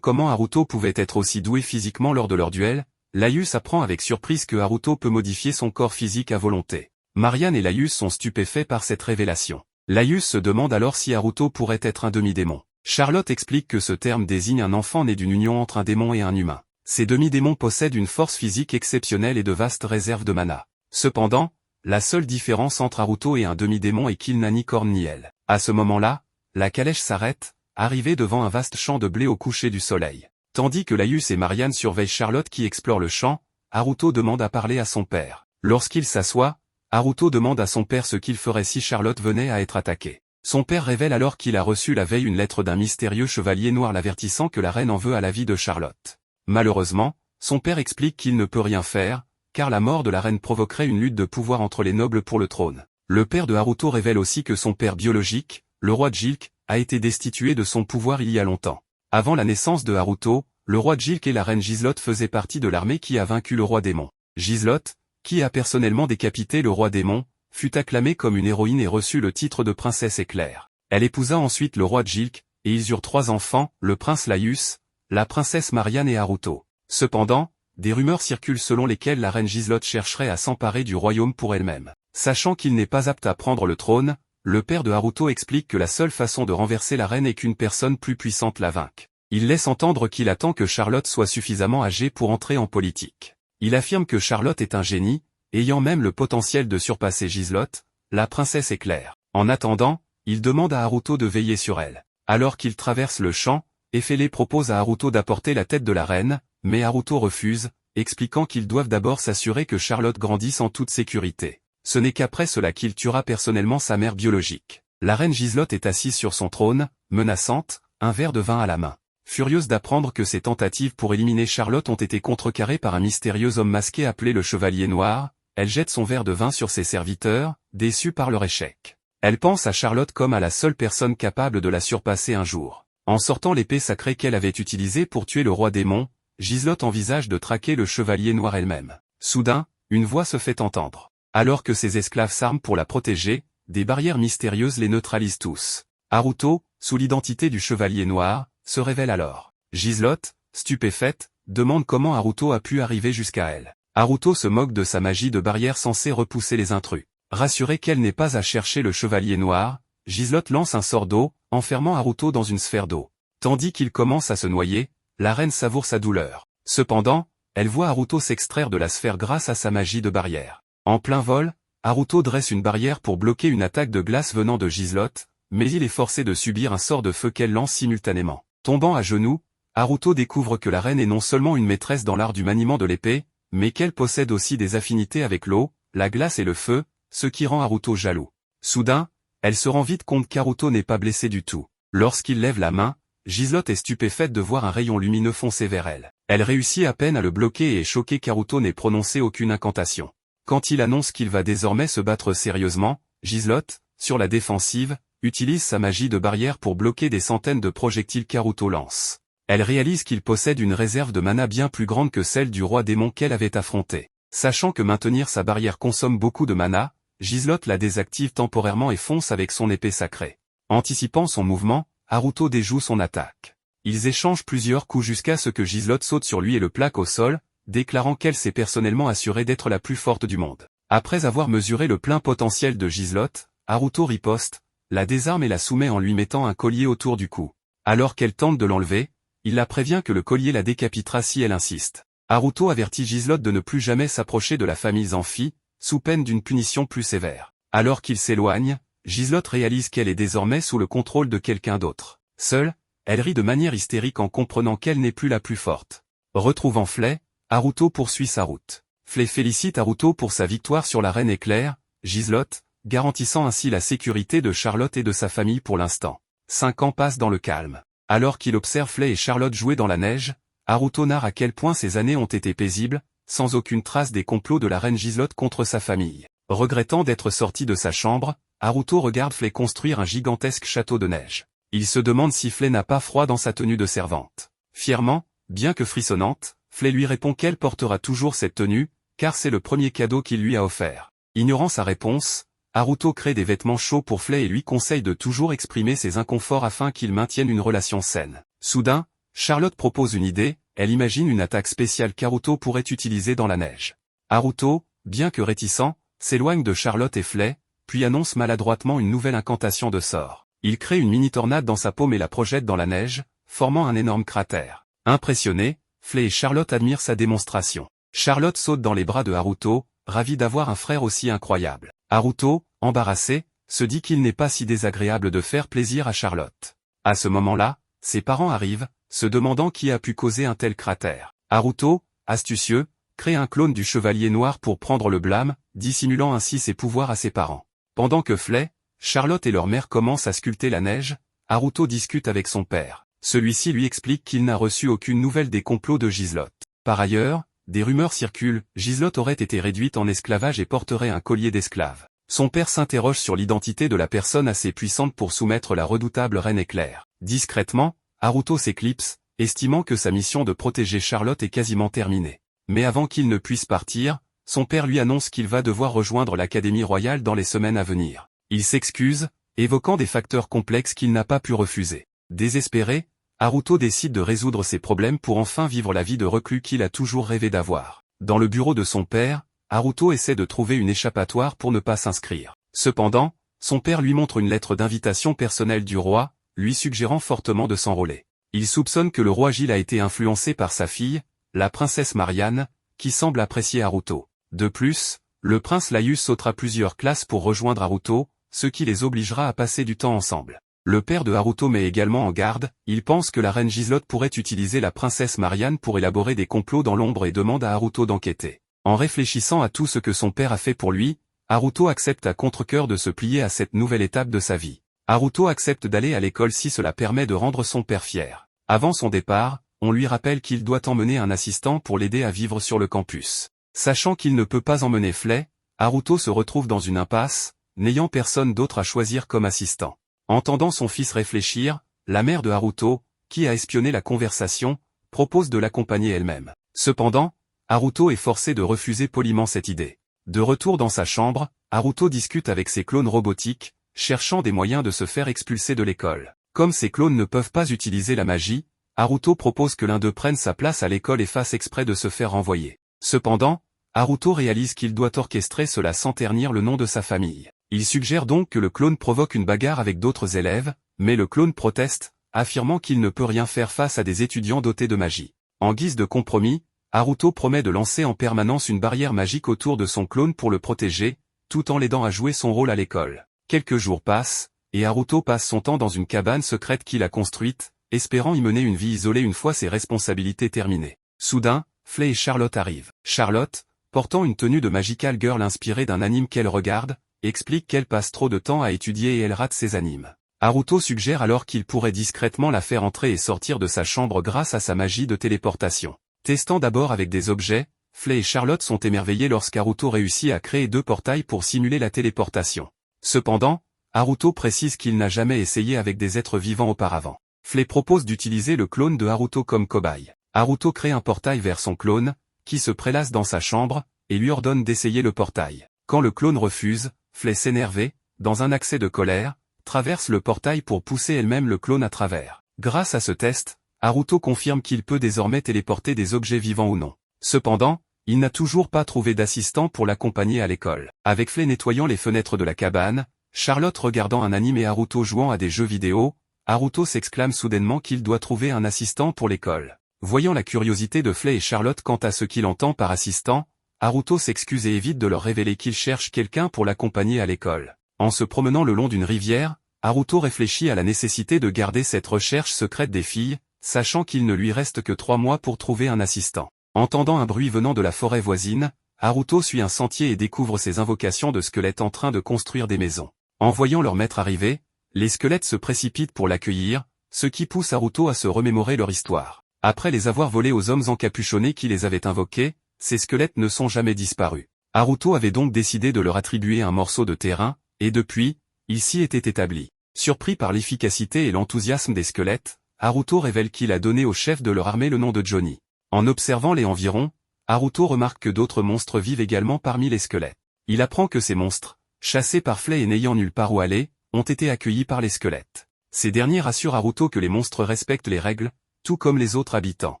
S1: comment Haruto pouvait être aussi doué physiquement lors de leur duel, Laius apprend avec surprise que Haruto peut modifier son corps physique à volonté. Marianne et Laius sont stupéfaits par cette révélation. Laius se demande alors si Haruto pourrait être un demi-démon. Charlotte explique que ce terme désigne un enfant né d'une union entre un démon et un humain. Ces demi-démons possèdent une force physique exceptionnelle et de vastes réserves de mana. Cependant, la seule différence entre Haruto et un demi-démon est qu'il n'a ni corne ni aile. À ce moment-là, la calèche s'arrête, arrivée devant un vaste champ de blé au coucher du soleil. Tandis que Laius et Marianne surveillent Charlotte qui explore le champ, Haruto demande à parler à son père. Lorsqu'il s'assoit, Haruto demande à son père ce qu'il ferait si Charlotte venait à être attaquée. Son père révèle alors qu'il a reçu la veille une lettre d'un mystérieux chevalier noir l'avertissant que la reine en veut à la vie de Charlotte. Malheureusement, son père explique qu'il ne peut rien faire, car la mort de la reine provoquerait une lutte de pouvoir entre les nobles pour le trône. Le père de Haruto révèle aussi que son père biologique, le roi Jilk, a été destitué de son pouvoir il y a longtemps. Avant la naissance de Haruto, le roi Jilk et la reine Gislotte faisaient partie de l'armée qui a vaincu le roi démon. Gislotte, qui a personnellement décapité le roi démon, fut acclamée comme une héroïne et reçut le titre de princesse éclair. Elle épousa ensuite le roi Jilk, et ils eurent 3 enfants, le prince Laius, la princesse Marianne et Haruto. Cependant, des rumeurs circulent selon lesquelles la reine Gislotte chercherait à s'emparer du royaume pour elle-même. Sachant qu'il n'est pas apte à prendre le trône, le père de Haruto explique que la seule façon de renverser la reine est qu'une personne plus puissante la vainque. Il laisse entendre qu'il attend que Charlotte soit suffisamment âgée pour entrer en politique. Il affirme que Charlotte est un génie, ayant même le potentiel de surpasser Gislotte, la princesse éclair. En attendant, il demande à Haruto de veiller sur elle. Alors qu'il traverse le champ, Efele propose à Haruto d'apporter la tête de la reine, mais Haruto refuse, expliquant qu'ils doivent d'abord s'assurer que Charlotte grandisse en toute sécurité. Ce n'est qu'après cela qu'il tuera personnellement sa mère biologique. La reine Gislotte est assise sur son trône, menaçante, un verre de vin à la main. Furieuse d'apprendre que ses tentatives pour éliminer Charlotte ont été contrecarrées par un mystérieux homme masqué appelé le Chevalier Noir, elle jette son verre de vin sur ses serviteurs, déçue par leur échec. Elle pense à Charlotte comme à la seule personne capable de la surpasser un jour. En sortant l'épée sacrée qu'elle avait utilisée pour tuer le roi démon, Giselotte envisage de traquer le chevalier noir elle-même. Soudain, une voix se fait entendre. Alors que ses esclaves s'arment pour la protéger, des barrières mystérieuses les neutralisent tous. Haruto, sous l'identité du chevalier noir, se révèle alors. Giselotte, stupéfaite, demande comment Haruto a pu arriver jusqu'à elle. Haruto se moque de sa magie de barrière censée repousser les intrus. Rassurée qu'elle n'est pas à chercher le chevalier noir, Giselotte lance un sort d'eau, enfermant Haruto dans une sphère d'eau. Tandis qu'il commence à se noyer, la reine savoure sa douleur. Cependant, elle voit Haruto s'extraire de la sphère grâce à sa magie de barrière. En plein vol, Haruto dresse une barrière pour bloquer une attaque de glace venant de Giselotte, mais il est forcé de subir un sort de feu qu'elle lance simultanément. Tombant à genoux, Haruto découvre que la reine est non seulement une maîtresse dans l'art du maniement de l'épée, mais qu'elle possède aussi des affinités avec l'eau, la glace et le feu, ce qui rend Haruto jaloux. Soudain, elle se rend vite compte qu'Haruto n'est pas blessé du tout. Lorsqu'il lève la main, Giselotte est stupéfaite de voir un rayon lumineux foncer vers elle. Elle réussit à peine à le bloquer et est choquée qu'Haruto n'ait prononcé aucune incantation. Quand il annonce qu'il va désormais se battre sérieusement, Giselotte, sur la défensive, utilise sa magie de barrière pour bloquer des centaines de projectiles qu'Haruto lance. Elle réalise qu'il possède une réserve de mana bien plus grande que celle du roi démon qu'elle avait affronté. Sachant que maintenir sa barrière consomme beaucoup de mana, Giselotte la désactive temporairement et fonce avec son épée sacrée. Anticipant son mouvement, Haruto déjoue son attaque. Ils échangent plusieurs coups jusqu'à ce que Giselotte saute sur lui et le plaque au sol, déclarant qu'elle s'est personnellement assurée d'être la plus forte du monde. Après avoir mesuré le plein potentiel de Giselotte, Haruto riposte, la désarme et la soumet en lui mettant un collier autour du cou. Alors qu'elle tente de l'enlever, il la prévient que le collier la décapitera si elle insiste. Haruto avertit Giselotte de ne plus jamais s'approcher de la famille Zanfi, sous peine d'une punition plus sévère. Alors qu'il s'éloigne, Giselotte réalise qu'elle est désormais sous le contrôle de quelqu'un d'autre. Seule, elle rit de manière hystérique en comprenant qu'elle n'est plus la plus forte. Retrouvant Flay, Haruto poursuit sa route. Flay félicite Haruto pour sa victoire sur la reine éclair, Giselotte, garantissant ainsi la sécurité de Charlotte et de sa famille pour l'instant. 5 ans passent dans le calme. Alors qu'il observe Flay et Charlotte jouer dans la neige, Haruto narre à quel point ces années ont été paisibles, sans aucune trace des complots de la reine Giselotte contre sa famille. Regrettant d'être sorti de sa chambre, Haruto regarde Flay construire un gigantesque château de neige. Il se demande si Flay n'a pas froid dans sa tenue de servante. Fièrement, bien que frissonnante, Flay lui répond qu'elle portera toujours cette tenue, car c'est le premier cadeau qu'il lui a offert. Ignorant sa réponse, Haruto crée des vêtements chauds pour Flay et lui conseille de toujours exprimer ses inconforts afin qu'ils maintiennent une relation saine. Soudain, Charlotte propose une idée, elle imagine une attaque spéciale qu'Haruto pourrait utiliser dans la neige. Haruto, bien que réticent, s'éloigne de Charlotte et Flay, puis annonce maladroitement une nouvelle incantation de sort. Il crée une mini-tornade dans sa paume et la projette dans la neige, formant un énorme cratère. Impressionnés, Flay et Charlotte admirent sa démonstration. Charlotte saute dans les bras de Haruto, ravie d'avoir un frère aussi incroyable. Haruto, embarrassé, se dit qu'il n'est pas si désagréable de faire plaisir à Charlotte. À ce moment-là, ses parents arrivent, se demandant qui a pu causer un tel cratère. Haruto, astucieux, crée un clone du chevalier noir pour prendre le blâme, dissimulant ainsi ses pouvoirs à ses parents. Pendant que Flay, Charlotte et leur mère commencent à sculpter la neige, Haruto discute avec son père. Celui-ci lui explique qu'il n'a reçu aucune nouvelle des complots de Giselotte. Par ailleurs, des rumeurs circulent, Giselotte aurait été réduite en esclavage et porterait un collier d'esclave. Son père s'interroge sur l'identité de la personne assez puissante pour soumettre la redoutable reine éclair. Discrètement, Haruto s'éclipse, estimant que sa mission de protéger Charlotte est quasiment terminée. Mais avant qu'il ne puisse partir, son père lui annonce qu'il va devoir rejoindre l'Académie royale dans les semaines à venir. Il s'excuse, évoquant des facteurs complexes qu'il n'a pas pu refuser. Désespéré, Haruto décide de résoudre ses problèmes pour enfin vivre la vie de reclus qu'il a toujours rêvé d'avoir. Dans le bureau de son père, Haruto essaie de trouver une échappatoire pour ne pas s'inscrire. Cependant, son père lui montre une lettre d'invitation personnelle du roi, lui suggérant fortement de s'enrôler. Il soupçonne que le roi Gilles a été influencé par sa fille, la princesse Marianne, qui semble apprécier Haruto. De plus, le prince Laius sautera plusieurs classes pour rejoindre Haruto, ce qui les obligera à passer du temps ensemble. Le père de Haruto met également en garde, il pense que la reine Giselotte pourrait utiliser la princesse Marianne pour élaborer des complots dans l'ombre et demande à Haruto d'enquêter. En réfléchissant à tout ce que son père a fait pour lui, Haruto accepte à contre-cœur de se plier à cette nouvelle étape de sa vie. Haruto accepte d'aller à l'école si cela permet de rendre son père fier. Avant son départ, on lui rappelle qu'il doit emmener un assistant pour l'aider à vivre sur le campus. Sachant qu'il ne peut pas emmener Flay, Haruto se retrouve dans une impasse, n'ayant personne d'autre à choisir comme assistant. Entendant son fils réfléchir, la mère de Haruto, qui a espionné la conversation, propose de l'accompagner elle-même. Cependant, Haruto est forcé de refuser poliment cette idée. De retour dans sa chambre, Haruto discute avec ses clones robotiques, cherchant des moyens de se faire expulser de l'école. Comme ces clones ne peuvent pas utiliser la magie, Haruto propose que l'un d'eux prenne sa place à l'école et fasse exprès de se faire renvoyer. Cependant, Haruto réalise qu'il doit orchestrer cela sans ternir le nom de sa famille. Il suggère donc que le clone provoque une bagarre avec d'autres élèves, mais le clone proteste, affirmant qu'il ne peut rien faire face à des étudiants dotés de magie. En guise de compromis, Haruto promet de lancer en permanence une barrière magique autour de son clone pour le protéger, tout en l'aidant à jouer son rôle à l'école. Quelques jours passent, et Haruto passe son temps dans une cabane secrète qu'il a construite, espérant y mener une vie isolée une fois ses responsabilités terminées. Soudain, Flay et Charlotte arrivent. Charlotte, portant une tenue de Magical Girl inspirée d'un anime qu'elle regarde, explique qu'elle passe trop de temps à étudier et elle rate ses animes. Haruto suggère alors qu'il pourrait discrètement la faire entrer et sortir de sa chambre grâce à sa magie de téléportation. Testant d'abord avec des objets, Flay et Charlotte sont émerveillés lorsqu'Haruto réussit à créer 2 portails pour simuler la téléportation. Cependant, Haruto précise qu'il n'a jamais essayé avec des êtres vivants auparavant. Flay propose d'utiliser le clone de Haruto comme cobaye. Haruto crée un portail vers son clone, qui se prélasse dans sa chambre, et lui ordonne d'essayer le portail. Quand le clone refuse, Flay s'énerve, dans un accès de colère, traverse le portail pour pousser elle-même le clone à travers. Grâce à ce test, Haruto confirme qu'il peut désormais téléporter des objets vivants ou non. Cependant, il n'a toujours pas trouvé d'assistant pour l'accompagner à l'école. Avec Flay nettoyant les fenêtres de la cabane, Charlotte regardant un anime et Haruto jouant à des jeux vidéo, Haruto s'exclame soudainement qu'il doit trouver un assistant pour l'école. Voyant la curiosité de Flay et Charlotte quant à ce qu'il entend par assistant, Haruto s'excuse et évite de leur révéler qu'il cherche quelqu'un pour l'accompagner à l'école. En se promenant le long d'une rivière, Haruto réfléchit à la nécessité de garder cette recherche secrète des filles, sachant qu'il ne lui reste que 3 mois pour trouver un assistant. Entendant un bruit venant de la forêt voisine, Haruto suit un sentier et découvre ses invocations de squelettes en train de construire des maisons. En voyant leur maître arriver, les squelettes se précipitent pour l'accueillir, ce qui pousse Haruto à se remémorer leur histoire. Après les avoir volés aux hommes encapuchonnés qui les avaient invoqués, ces squelettes ne sont jamais disparus. Haruto avait donc décidé de leur attribuer un morceau de terrain, et depuis, il s'y était établi. Surpris par l'efficacité et l'enthousiasme des squelettes, Haruto révèle qu'il a donné au chef de leur armée le nom de Johnny. En observant les environs, Haruto remarque que d'autres monstres vivent également parmi les squelettes. Il apprend que ces monstres, chassés par Flay et n'ayant nulle part où aller, ont été accueillis par les squelettes. Ces derniers rassurent Haruto que les monstres respectent les règles, tout comme les autres habitants.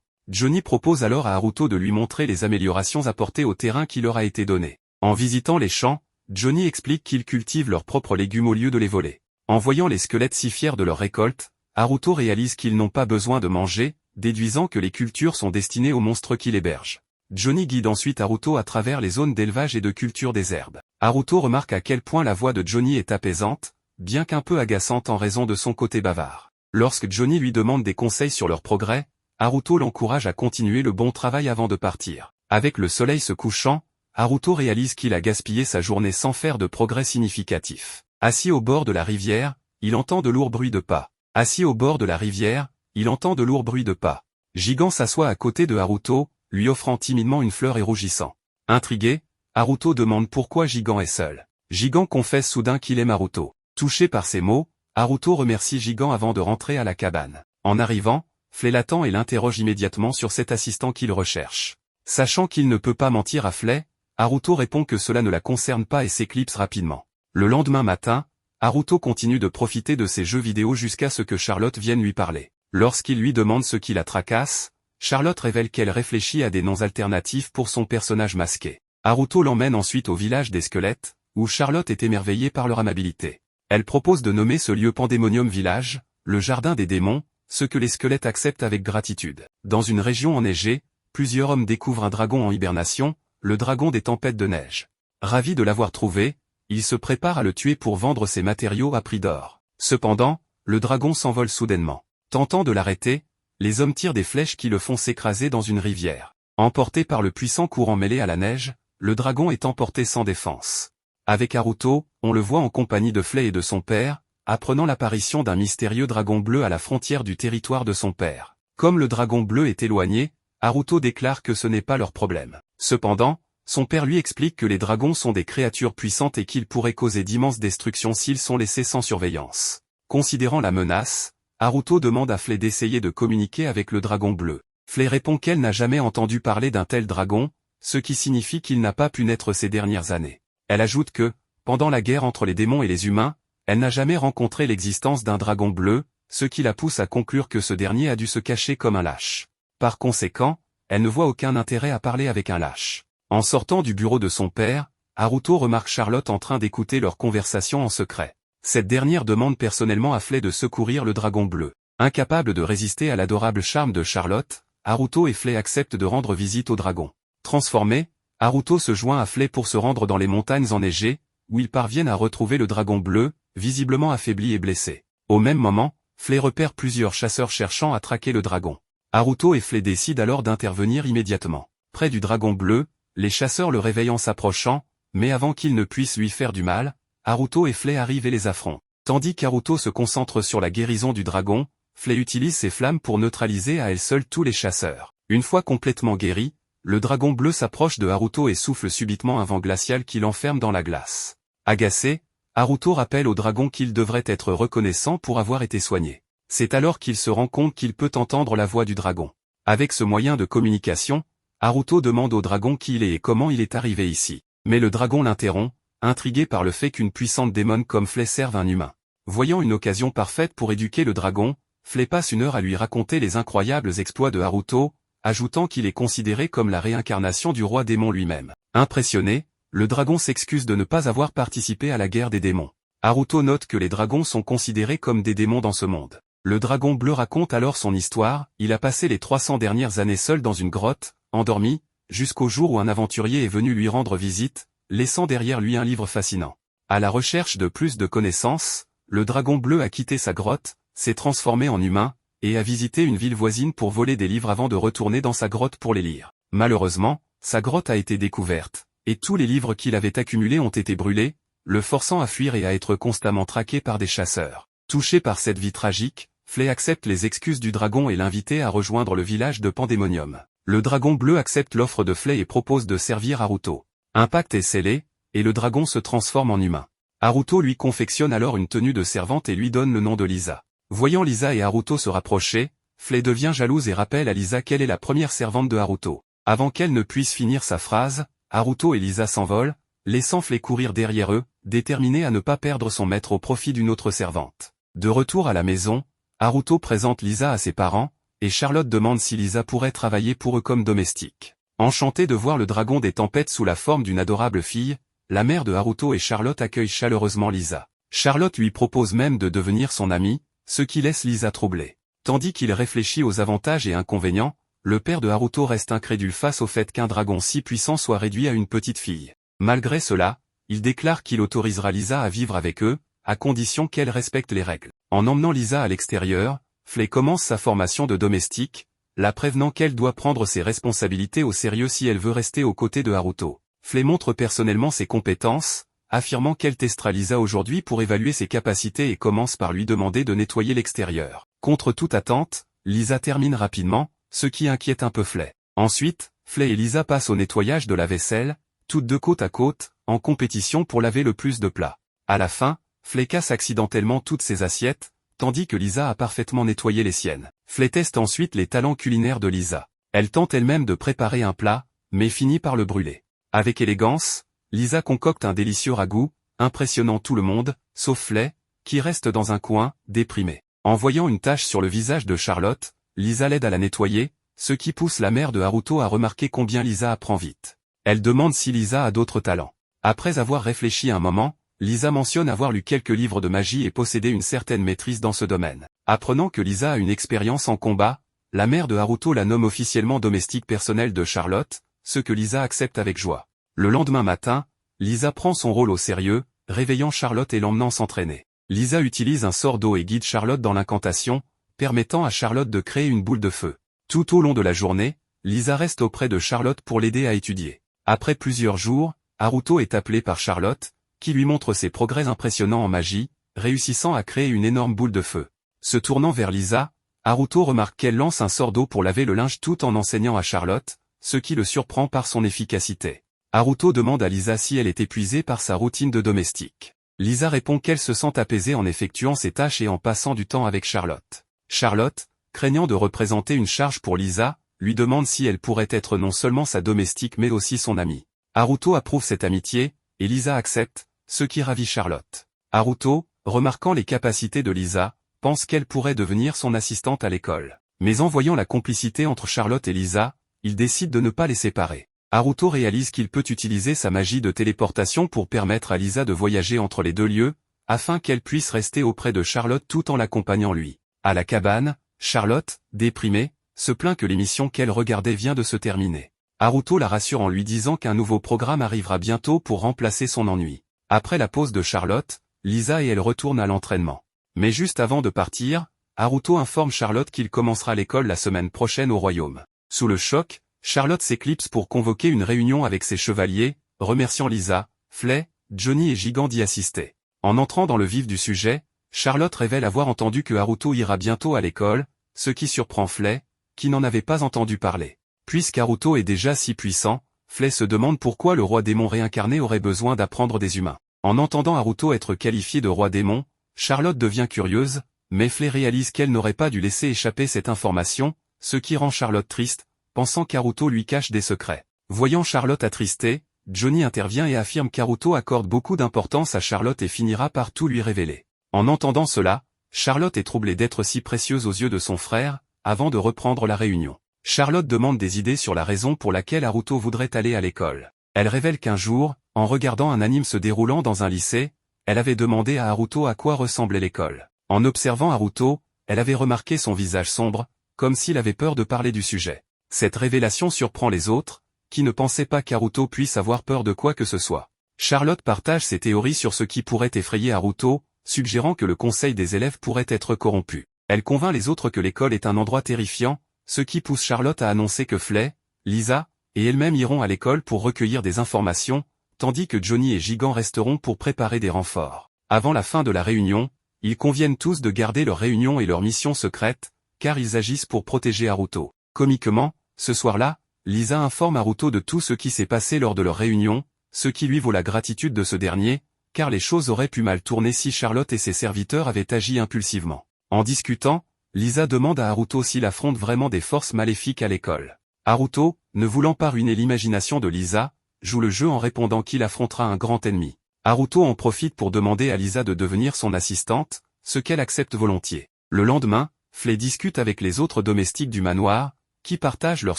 S1: Johnny propose alors à Haruto de lui montrer les améliorations apportées au terrain qui leur a été donné. En visitant les champs, Johnny explique qu'ils cultivent leurs propres légumes au lieu de les voler. En voyant les squelettes si fiers de leur récolte, Haruto réalise qu'ils n'ont pas besoin de manger, déduisant que les cultures sont destinées aux monstres qui l'hébergent. Johnny guide ensuite Haruto à travers les zones d'élevage et de culture des herbes. Haruto remarque à quel point la voix de Johnny est apaisante, bien qu'un peu agaçante en raison de son côté bavard. Lorsque Johnny lui demande des conseils sur leur progrès, Haruto l'encourage à continuer le bon travail avant de partir. Avec le soleil se couchant, Haruto réalise qu'il a gaspillé sa journée sans faire de progrès significatif. Assis au bord de la rivière, il entend de lourds bruits de pas. Assis au bord de la rivière, il entend de lourds bruits de pas. Gigan s'assoit à côté de Haruto, lui offrant timidement une fleur et rougissant. Intrigué, Haruto demande pourquoi Gigan est seul. Gigan confesse soudain qu'il aime Haruto. Touché par ces mots, Haruto remercie Gigan avant de rentrer à la cabane. En arrivant, Flay l'attend et l'interroge immédiatement sur cet assistant qu'il recherche. Sachant qu'il ne peut pas mentir à Flay, Haruto répond que cela ne la concerne pas et s'éclipse rapidement. Le lendemain matin, Haruto continue de profiter de ses jeux vidéo jusqu'à ce que Charlotte vienne lui parler. Lorsqu'il lui demande ce qui la tracasse, Charlotte révèle qu'elle réfléchit à des noms alternatifs pour son personnage masqué. Haruto l'emmène ensuite au village des squelettes, où Charlotte est émerveillée par leur amabilité. Elle propose de nommer ce lieu Pandemonium Village, le jardin des démons, ce que les squelettes acceptent avec gratitude. Dans une région enneigée, plusieurs hommes découvrent un dragon en hibernation, le dragon des tempêtes de neige. Ravis de l'avoir trouvé, ils se préparent à le tuer pour vendre ses matériaux à prix d'or. Cependant, le dragon s'envole soudainement. Tentant de l'arrêter, les hommes tirent des flèches qui le font s'écraser dans une rivière. Emporté par le puissant courant mêlé à la neige, le dragon est emporté sans défense. Avec Haruto, on le voit en compagnie de Flay et de son père, apprenant l'apparition d'un mystérieux dragon bleu à la frontière du territoire de son père. Comme le dragon bleu est éloigné, Haruto déclare que ce n'est pas leur problème. Cependant, Son père lui explique que les dragons sont des créatures puissantes et qu'ils pourraient causer d'immenses destructions s'ils sont laissés sans surveillance. Considérant la menace, Haruto demande à Flay d'essayer de communiquer avec le dragon bleu. Flay répond qu'elle n'a jamais entendu parler d'un tel dragon, ce qui signifie qu'il n'a pas pu naître ces dernières années. Elle ajoute que, pendant la guerre entre les démons et les humains, elle n'a jamais rencontré l'existence d'un dragon bleu, ce qui la pousse à conclure que ce dernier a dû se cacher comme un lâche. Par conséquent, elle ne voit aucun intérêt à parler avec un lâche. En sortant du bureau de son père, Haruto remarque Charlotte en train d'écouter leur conversation en secret. Cette dernière demande personnellement à Flay de secourir le dragon bleu. Incapable de résister à l'adorable charme de Charlotte, Haruto et Flay acceptent de rendre visite au dragon. Transformé, Haruto se joint à Flay pour se rendre dans les montagnes enneigées, où ils parviennent à retrouver le dragon bleu, visiblement affaibli et blessé. Au même moment, Flay repère plusieurs chasseurs cherchant à traquer le dragon. Haruto et Flay décident alors d'intervenir immédiatement. Près du dragon bleu, les chasseurs le réveillent en s'approchant, mais avant qu'ils ne puissent lui faire du mal, Haruto et Flay arrivent et les affrontent. Tandis qu'Haruto se concentre sur la guérison du dragon, Flay utilise ses flammes pour neutraliser à elle seule tous les chasseurs. Une fois complètement guéri, le dragon bleu s'approche de Haruto et souffle subitement un vent glacial qui l'enferme dans la glace. Agacé, Haruto rappelle au dragon qu'il devrait être reconnaissant pour avoir été soigné. C'est alors qu'il se rend compte qu'il peut entendre la voix du dragon. Avec ce moyen de communication, Haruto demande au dragon qui il est et comment il est arrivé ici. Mais le dragon l'interrompt, intrigué par le fait qu'une puissante démon comme Flay serve un humain. Voyant une occasion parfaite pour éduquer le dragon, Flay passe une heure à lui raconter les incroyables exploits de Haruto, ajoutant qu'il est considéré comme la réincarnation du roi démon lui-même. Impressionné, le dragon s'excuse de ne pas avoir participé à la guerre des démons. Haruto note que les dragons sont considérés comme des démons dans ce monde. Le dragon bleu raconte alors son histoire. Il a passé les 300 dernières années seul dans une grotte, endormi, jusqu'au jour où un aventurier est venu lui rendre visite, laissant derrière lui un livre fascinant. À la recherche de plus de connaissances, le dragon bleu a quitté sa grotte, s'est transformé en humain, et a visité une ville voisine pour voler des livres avant de retourner dans sa grotte pour les lire. Malheureusement, sa grotte a été découverte, et tous les livres qu'il avait accumulés ont été brûlés, le forçant à fuir et à être constamment traqué par des chasseurs. Touché par cette vie tragique, Flay accepte les excuses du dragon et l'invite à rejoindre le village de Pandémonium. Le dragon bleu accepte l'offre de Flay et propose de servir Haruto. Un pacte est scellé, et le dragon se transforme en humain. Haruto lui confectionne alors une tenue de servante et lui donne le nom de Lisa. Voyant Lisa et Haruto se rapprocher, Flay devient jalouse et rappelle à Lisa qu'elle est la première servante de Haruto. Avant qu'elle ne puisse finir sa phrase, Haruto et Lisa s'envolent, laissant Flay courir derrière eux, déterminé à ne pas perdre son maître au profit d'une autre servante. De retour à la maison, Haruto présente Lisa à ses parents, et Charlotte demande si Lisa pourrait travailler pour eux comme domestique. Enchantée de voir le dragon des tempêtes sous la forme d'une adorable fille, la mère de Haruto et Charlotte accueillent chaleureusement Lisa. Charlotte lui propose même de devenir son amie, ce qui laisse Lisa troublée. Tandis qu'il réfléchit aux avantages et inconvénients, le père de Haruto reste incrédule face au fait qu'un dragon si puissant soit réduit à une petite fille. Malgré cela, il déclare qu'il autorisera Lisa à vivre avec eux, à condition qu'elle respecte les règles. En emmenant Lisa à l'extérieur, Flay commence sa formation de domestique, la prévenant qu'elle doit prendre ses responsabilités au sérieux si elle veut rester aux côtés de Haruto. Flay montre personnellement ses compétences, affirmant qu'elle testera Lisa aujourd'hui pour évaluer ses capacités et commence par lui demander de nettoyer l'extérieur. Contre toute attente, Lisa termine rapidement, ce qui inquiète un peu Flay. Ensuite, Flay et Lisa passent au nettoyage de la vaisselle, toutes deux côte à côte, en compétition pour laver le plus de plats. À la fin, Flay casse accidentellement toutes ses assiettes, tandis que Lisa a parfaitement nettoyé les siennes. Flay teste ensuite les talents culinaires de Lisa. Elle tente elle-même de préparer un plat, mais finit par le brûler. Avec élégance, Lisa concocte un délicieux ragoût, impressionnant tout le monde, sauf Flay, qui reste dans un coin, déprimé. En voyant une tache sur le visage de Charlotte, Lisa l'aide à la nettoyer, ce qui pousse la mère de Haruto à remarquer combien Lisa apprend vite. Elle demande si Lisa a d'autres talents. Après avoir réfléchi un moment, Lisa mentionne avoir lu quelques livres de magie et posséder une certaine maîtrise dans ce domaine. Apprenant que Lisa a une expérience en combat, la mère de Haruto la nomme officiellement domestique personnelle de Charlotte, ce que Lisa accepte avec joie. Le lendemain matin, Lisa prend son rôle au sérieux, réveillant Charlotte et l'emmenant s'entraîner. Lisa utilise un sort d'eau et guide Charlotte dans l'incantation, permettant à Charlotte de créer une boule de feu. Tout au long de la journée, Lisa reste auprès de Charlotte pour l'aider à étudier. Après plusieurs jours, Haruto est appelé par Charlotte, qui lui montre ses progrès impressionnants en magie, réussissant à créer une énorme boule de feu. Se tournant vers Lisa, Haruto remarque qu'elle lance un sort d'eau pour laver le linge tout en enseignant à Charlotte, ce qui le surprend par son efficacité. Haruto demande à Lisa si elle est épuisée par sa routine de domestique. Lisa répond qu'elle se sent apaisée en effectuant ses tâches et en passant du temps avec Charlotte. Charlotte, craignant de représenter une charge pour Lisa, lui demande si elle pourrait être non seulement sa domestique mais aussi son amie. Haruto approuve cette amitié, et Lisa accepte, ce qui ravit Charlotte. Haruto, remarquant les capacités de Lisa, pense qu'elle pourrait devenir son assistante à l'école. Mais en voyant la complicité entre Charlotte et Lisa, il décide de ne pas les séparer. Haruto réalise qu'il peut utiliser sa magie de téléportation pour permettre à Lisa de voyager entre les deux lieux, afin qu'elle puisse rester auprès de Charlotte tout en l'accompagnant lui. À la cabane, Charlotte, déprimée, se plaint que l'émission qu'elle regardait vient de se terminer. Haruto la rassure en lui disant qu'un nouveau programme arrivera bientôt pour remplacer son ennui. Après la pause de Charlotte, Lisa et elle retournent à l'entraînement. Mais juste avant de partir, Haruto informe Charlotte qu'il commencera l'école la semaine prochaine au royaume. Sous le choc, Charlotte s'éclipse pour convoquer une réunion avec ses chevaliers, remerciant Lisa, Flay, Johnny et Gigant d'y assister. En entrant dans le vif du sujet, Charlotte révèle avoir entendu que Haruto ira bientôt à l'école, ce qui surprend Flay, qui n'en avait pas entendu parler. Puisqu'Haruto est déjà si puissant, Flay se demande pourquoi le roi démon réincarné aurait besoin d'apprendre des humains. En entendant Haruto être qualifié de roi démon, Charlotte devient curieuse, mais Flay réalise qu'elle n'aurait pas dû laisser échapper cette information, ce qui rend Charlotte triste, pensant qu'Haruto lui cache des secrets. Voyant Charlotte attristée, Johnny intervient et affirme qu'Haruto accorde beaucoup d'importance à Charlotte et finira par tout lui révéler. En entendant cela, Charlotte est troublée d'être si précieuse aux yeux de son frère, avant de reprendre la réunion. Charlotte demande des idées sur la raison pour laquelle Haruto voudrait aller à l'école. Elle révèle qu'un jour, en regardant un anime se déroulant dans un lycée, elle avait demandé à Haruto à quoi ressemblait l'école. En observant Haruto, elle avait remarqué son visage sombre, comme s'il avait peur de parler du sujet. Cette révélation surprend les autres, qui ne pensaient pas qu'Haruto puisse avoir peur de quoi que ce soit. Charlotte partage ses théories sur ce qui pourrait effrayer Haruto, suggérant que le conseil des élèves pourrait être corrompu. Elle convainc les autres que l'école est un endroit terrifiant, ce qui pousse Charlotte à annoncer que Flay, Lisa, et elle-même iront à l'école pour recueillir des informations, tandis que Johnny et Gigant resteront pour préparer des renforts. Avant la fin de la réunion, ils conviennent tous de garder leur réunion et leur mission secrète, car ils agissent pour protéger Haruto. Comiquement, ce soir-là, Lisa informe Haruto de tout ce qui s'est passé lors de leur réunion, ce qui lui vaut la gratitude de ce dernier, car les choses auraient pu mal tourner si Charlotte et ses serviteurs avaient agi impulsivement. En discutant, Lisa demande à Haruto s'il affronte vraiment des forces maléfiques à l'école. Haruto, ne voulant pas ruiner l'imagination de Lisa, joue le jeu en répondant qu'il affrontera un grand ennemi. Haruto en profite pour demander à Lisa de devenir son assistante, ce qu'elle accepte volontiers. Le lendemain, Flay discute avec les autres domestiques du manoir, qui partagent leurs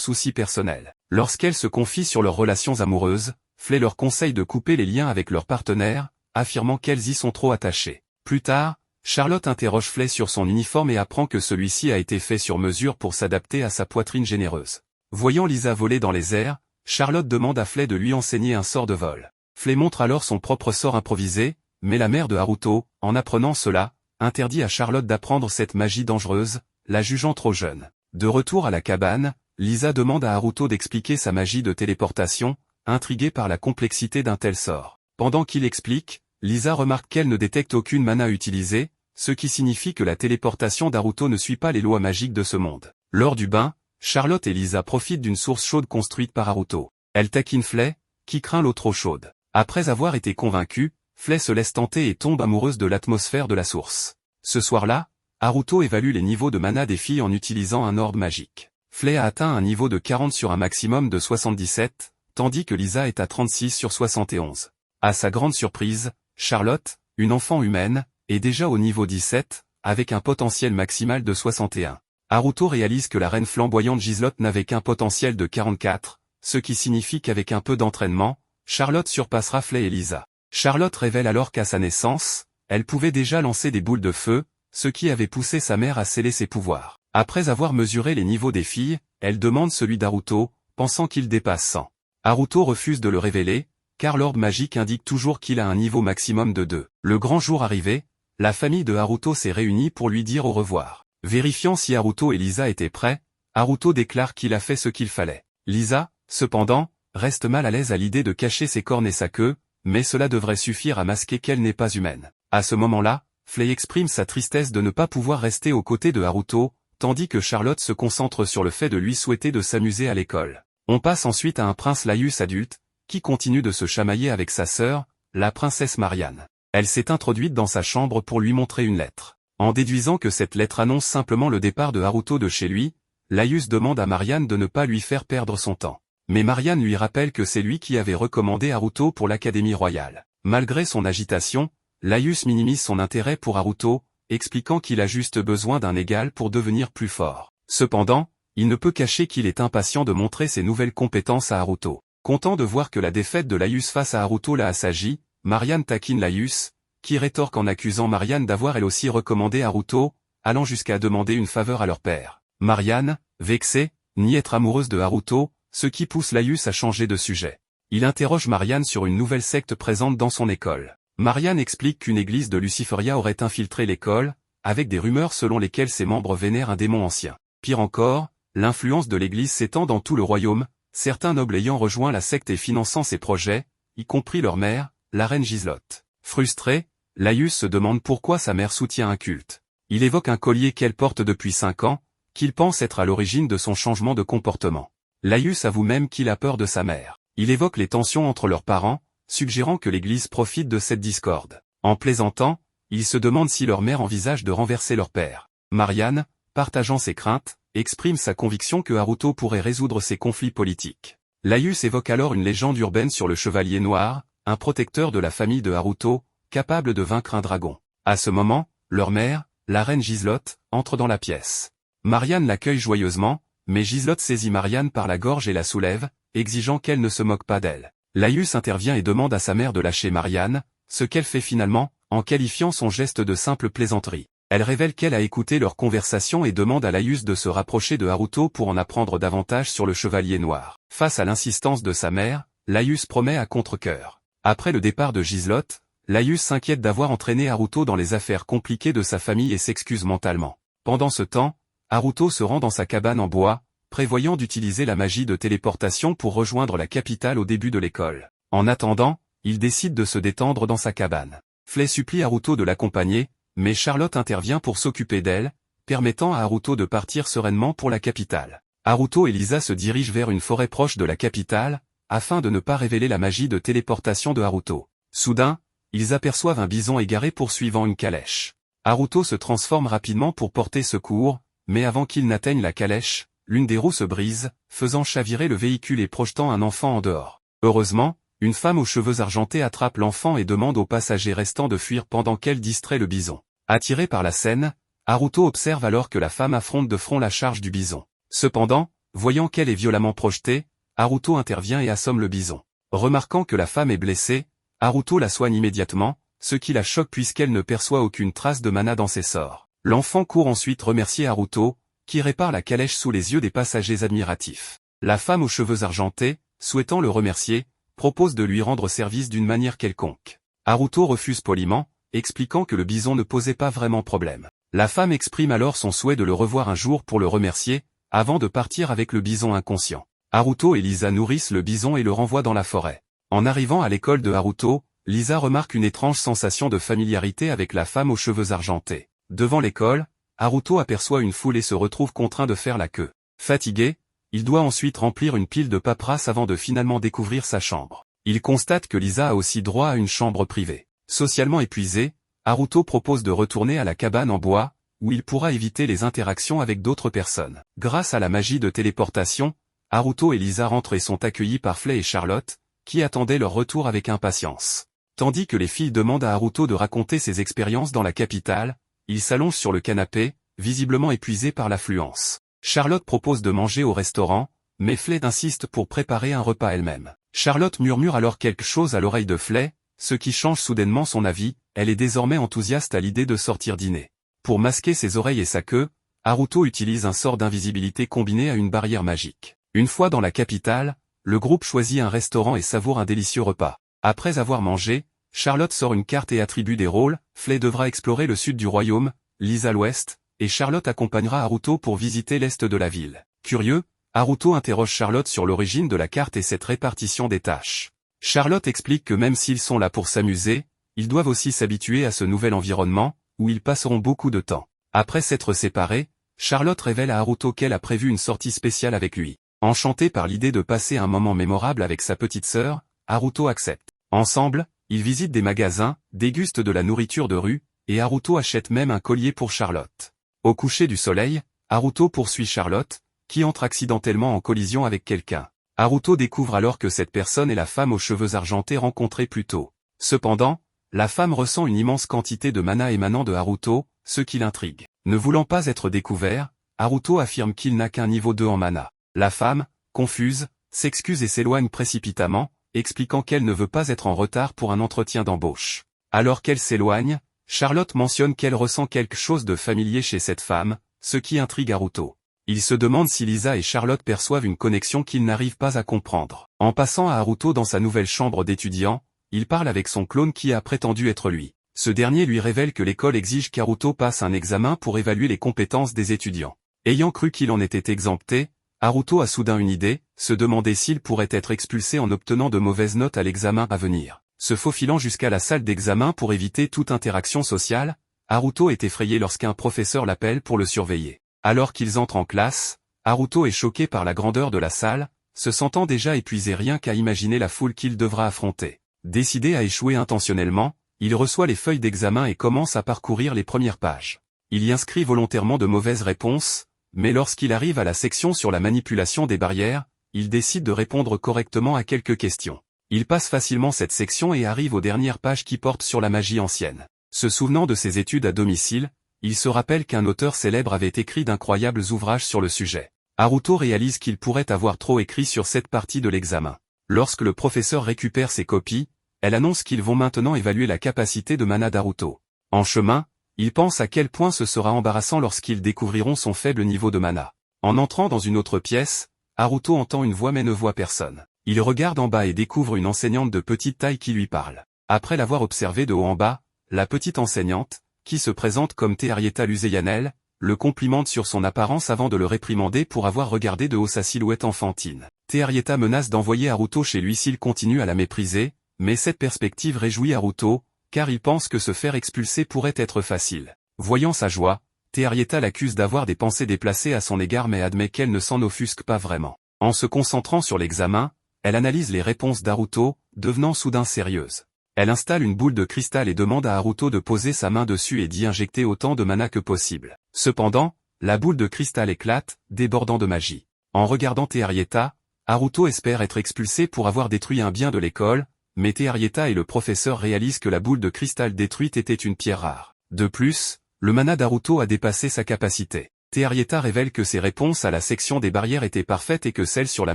S1: soucis personnels. Lorsqu'elles se confient sur leurs relations amoureuses, Flay leur conseille de couper les liens avec leurs partenaires, affirmant qu'elles y sont trop attachées. Plus tard, Charlotte interroge Flay sur son uniforme et apprend que celui-ci a été fait sur mesure pour s'adapter à sa poitrine généreuse. Voyant Lisa voler dans les airs, Charlotte demande à Flay de lui enseigner un sort de vol. Flay montre alors son propre sort improvisé, mais la mère de Haruto, en apprenant cela, interdit à Charlotte d'apprendre cette magie dangereuse, la jugeant trop jeune. De retour à la cabane, Lisa demande à Haruto d'expliquer sa magie de téléportation, intriguée par la complexité d'un tel sort. Pendant qu'il explique, Lisa remarque qu'elle ne détecte aucune mana utilisée, ce qui signifie que la téléportation d'Haruto ne suit pas les lois magiques de ce monde. Lors du bain, Charlotte et Lisa profitent d'une source chaude construite par Haruto. Elle taquine Flay, qui craint l'eau trop chaude. Après avoir été convaincue, Flay se laisse tenter et tombe amoureuse de l'atmosphère de la source. Ce soir-là, Haruto évalue les niveaux de mana des filles en utilisant un orbe magique. Flay a atteint un niveau de 40 sur un maximum de 77, tandis que Lisa est à 36 sur 71. À sa grande surprise, Charlotte, une enfant humaine, est déjà au niveau 17, avec un potentiel maximal de 61. Haruto réalise que la reine flamboyante Giselotte n'avait qu'un potentiel de 44, ce qui signifie qu'avec un peu d'entraînement, Charlotte surpassera Flay et Lisa. Charlotte révèle alors qu'à sa naissance, elle pouvait déjà lancer des boules de feu, ce qui avait poussé sa mère à sceller ses pouvoirs. Après avoir mesuré les niveaux des filles, elle demande celui d'Haruto, pensant qu'il dépasse 100. Haruto refuse de le révéler, car l'orbe magique indique toujours qu'il a un niveau maximum de 2. Le grand jour arrivé, la famille de Haruto s'est réunie pour lui dire au revoir. Vérifiant si Haruto et Lisa étaient prêts, Haruto déclare qu'il a fait ce qu'il fallait. Lisa, cependant, reste mal à l'aise à l'idée de cacher ses cornes et sa queue, mais cela devrait suffire à masquer qu'elle n'est pas humaine. À ce moment-là, Flay exprime sa tristesse de ne pas pouvoir rester aux côtés de Haruto, tandis que Charlotte se concentre sur le fait de lui souhaiter de s'amuser à l'école. On passe ensuite à un prince Laïus adulte, qui continue de se chamailler avec sa sœur, la princesse Marianne. Elle s'est introduite dans sa chambre pour lui montrer une lettre. En déduisant que cette lettre annonce simplement le départ de Haruto de chez lui, Laius demande à Marianne de ne pas lui faire perdre son temps. Mais Marianne lui rappelle que c'est lui qui avait recommandé Haruto pour l'Académie royale. Malgré son agitation, Laius minimise son intérêt pour Haruto, expliquant qu'il a juste besoin d'un égal pour devenir plus fort. Cependant, il ne peut cacher qu'il est impatient de montrer ses nouvelles compétences à Haruto. Content de voir que la défaite de Laius face à Haruto l'a assagi, Marianne taquine Laius, qui rétorque en accusant Marianne d'avoir elle aussi recommandé Haruto, allant jusqu'à demander une faveur à leur père. Marianne, vexée, nie être amoureuse de Haruto, ce qui pousse Laius à changer de sujet. Il interroge Marianne sur une nouvelle secte présente dans son école. Marianne explique qu'une église de Luciferia aurait infiltré l'école, avec des rumeurs selon lesquelles ses membres vénèrent un démon ancien. Pire encore, l'influence de l'église s'étend dans tout le royaume, certains nobles ayant rejoint la secte et finançant ses projets, y compris leur mère, la reine Giselotte. Frustré, Laius se demande pourquoi sa mère soutient un culte. Il évoque un collier qu'elle porte depuis 5 ans, qu'il pense être à l'origine de son changement de comportement. Laius avoue même qu'il a peur de sa mère. Il évoque les tensions entre leurs parents, suggérant que l'Église profite de cette discorde. En plaisantant, il se demande si leur mère envisage de renverser leur père. Marianne, partageant ses craintes, exprime sa conviction que Haruto pourrait résoudre ces conflits politiques. Laius évoque alors une légende urbaine sur le Chevalier Noir, un protecteur de la famille de Haruto, capable de vaincre un dragon. À ce moment, leur mère, la reine Giselotte, entre dans la pièce. Marianne l'accueille joyeusement, mais Giselotte saisit Marianne par la gorge et la soulève, exigeant qu'elle ne se moque pas d'elle. Laius intervient et demande à sa mère de lâcher Marianne, ce qu'elle fait finalement, en qualifiant son geste de simple plaisanterie. Elle révèle qu'elle a écouté leur conversation et demande à Laius de se rapprocher de Haruto pour en apprendre davantage sur le Chevalier Noir. Face à l'insistance de sa mère, Laius promet à contre-cœur. Après le départ de Giselotte, Laius s'inquiète d'avoir entraîné Haruto dans les affaires compliquées de sa famille et s'excuse mentalement. Pendant ce temps, Haruto se rend dans sa cabane en bois, prévoyant d'utiliser la magie de téléportation pour rejoindre la capitale au début de l'école. En attendant, il décide de se détendre dans sa cabane. Flay supplie Haruto de l'accompagner, mais Charlotte intervient pour s'occuper d'elle, permettant à Haruto de partir sereinement pour la capitale. Haruto et Lisa se dirigent vers une forêt proche de la capitale, afin de ne pas révéler la magie de téléportation de Haruto. Soudain, ils aperçoivent un bison égaré poursuivant une calèche. Haruto se transforme rapidement pour porter secours, mais avant qu'il n'atteigne la calèche, l'une des roues se brise, faisant chavirer le véhicule et projetant un enfant en dehors. Heureusement, une femme aux cheveux argentés attrape l'enfant et demande aux passagers restants de fuir pendant qu'elle distrait le bison. Attiré par la scène, Haruto observe alors que la femme affronte de front la charge du bison. Cependant, voyant qu'elle est violemment projetée, Haruto intervient et assomme le bison. Remarquant que la femme est blessée, Haruto la soigne immédiatement, ce qui la choque puisqu'elle ne perçoit aucune trace de mana dans ses sorts. L'enfant court ensuite remercier Haruto, qui répare la calèche sous les yeux des passagers admiratifs. La femme aux cheveux argentés, souhaitant le remercier, propose de lui rendre service d'une manière quelconque. Haruto refuse poliment, expliquant que le bison ne posait pas vraiment problème. La femme exprime alors son souhait de le revoir un jour pour le remercier, avant de partir avec le bison inconscient. Haruto et Lisa nourrissent le bison et le renvoient dans la forêt. En arrivant à l'école de Haruto, Lisa remarque une étrange sensation de familiarité avec la femme aux cheveux argentés. Devant l'école, Haruto aperçoit une foule et se retrouve contraint de faire la queue. Fatigué, il doit ensuite remplir une pile de paperasse avant de finalement découvrir sa chambre. Il constate que Lisa a aussi droit à une chambre privée. Socialement épuisé, Haruto propose de retourner à la cabane en bois, où il pourra éviter les interactions avec d'autres personnes. Grâce à la magie de téléportation, Haruto et Lisa rentrent et sont accueillis par Flay et Charlotte, qui attendaient leur retour avec impatience. Tandis que les filles demandent à Haruto de raconter ses expériences dans la capitale, il s'allonge sur le canapé, visiblement épuisé par l'affluence. Charlotte propose de manger au restaurant, mais Flay insiste pour préparer un repas elle-même. Charlotte murmure alors quelque chose à l'oreille de Flay, ce qui change soudainement son avis, elle est désormais enthousiaste à l'idée de sortir dîner. Pour masquer ses oreilles et sa queue, Haruto utilise un sort d'invisibilité combiné à une barrière magique. Une fois dans la capitale, le groupe choisit un restaurant et savoure un délicieux repas. Après avoir mangé, Charlotte sort une carte et attribue des rôles, Flay devra explorer le sud du royaume, Lisa l'ouest, et Charlotte accompagnera Haruto pour visiter l'est de la ville. Curieux, Haruto interroge Charlotte sur l'origine de la carte et cette répartition des tâches. Charlotte explique que même s'ils sont là pour s'amuser, ils doivent aussi s'habituer à ce nouvel environnement, où ils passeront beaucoup de temps. Après s'être séparés, Charlotte révèle à Haruto qu'elle a prévu une sortie spéciale avec lui. Enchantée par l'idée de passer un moment mémorable avec sa petite sœur, Haruto accepte. Ensemble, ils visitent des magasins, dégustent de la nourriture de rue, et Haruto achète même un collier pour Charlotte. Au coucher du soleil, Haruto poursuit Charlotte, qui entre accidentellement en collision avec quelqu'un. Haruto découvre alors que cette personne est la femme aux cheveux argentés rencontrée plus tôt. Cependant, la femme ressent une immense quantité de mana émanant de Haruto, ce qui l'intrigue. Ne voulant pas être découvert, Haruto affirme qu'il n'a qu'un niveau 2 en mana. La femme, confuse, s'excuse et s'éloigne précipitamment, expliquant qu'elle ne veut pas être en retard pour un entretien d'embauche. Alors qu'elle s'éloigne, Charlotte mentionne qu'elle ressent quelque chose de familier chez cette femme, ce qui intrigue Haruto. Il se demande si Lisa et Charlotte perçoivent une connexion qu'il n'arrive pas à comprendre. En passant à Haruto dans sa nouvelle chambre d'étudiant, il parle avec son clone qui a prétendu être lui. Ce dernier lui révèle que l'école exige qu'Haruto passe un examen pour évaluer les compétences des étudiants. Ayant cru qu'il en était exempté, Haruto a soudain une idée, se demander s'il pourrait être expulsé en obtenant de mauvaises notes à l'examen à venir. Se faufilant jusqu'à la salle d'examen pour éviter toute interaction sociale, Haruto est effrayé lorsqu'un professeur l'appelle pour le surveiller. Alors qu'ils entrent en classe, Haruto est choqué par la grandeur de la salle, se sentant déjà épuisé rien qu'à imaginer la foule qu'il devra affronter. Décidé à échouer intentionnellement, il reçoit les feuilles d'examen et commence à parcourir les premières pages. Il y inscrit volontairement de mauvaises réponses, mais lorsqu'il arrive à la section sur la manipulation des barrières, il décide de répondre correctement à quelques questions. Il passe facilement cette section et arrive aux dernières pages qui portent sur la magie ancienne. Se souvenant de ses études à domicile, il se rappelle qu'un auteur célèbre avait écrit d'incroyables ouvrages sur le sujet. Haruto réalise qu'il pourrait avoir trop écrit sur cette partie de l'examen. Lorsque le professeur récupère ses copies, elle annonce qu'ils vont maintenant évaluer la capacité de mana d'Haruto. En chemin, il pense à quel point ce sera embarrassant lorsqu'ils découvriront son faible niveau de mana. En entrant dans une autre pièce, Haruto entend une voix mais ne voit personne. Il regarde en bas et découvre une enseignante de petite taille qui lui parle. Après l'avoir observée de haut en bas, la petite enseignante, qui se présente comme Tearieta Luzeyanel, le complimente sur son apparence avant de le réprimander pour avoir regardé de haut sa silhouette enfantine. Tearieta menace d'envoyer Haruto chez lui s'il continue à la mépriser, mais cette perspective réjouit Haruto, car il pense que se faire expulser pourrait être facile. Voyant sa joie, Tearieta l'accuse d'avoir des pensées déplacées à son égard mais admet qu'elle ne s'en offusque pas vraiment. En se concentrant sur l'examen, elle analyse les réponses d'Haruto, devenant soudain sérieuse. Elle installe une boule de cristal et demande à Haruto de poser sa main dessus et d'y injecter autant de mana que possible. Cependant, la boule de cristal éclate, débordant de magie. En regardant Tearieta, Haruto espère être expulsé pour avoir détruit un bien de l'école, mais Tearieta et le professeur réalisent que la boule de cristal détruite était une pierre rare. De plus, le mana d'Haruto a dépassé sa capacité. Tearieta révèle que ses réponses à la section des barrières étaient parfaites et que celles sur la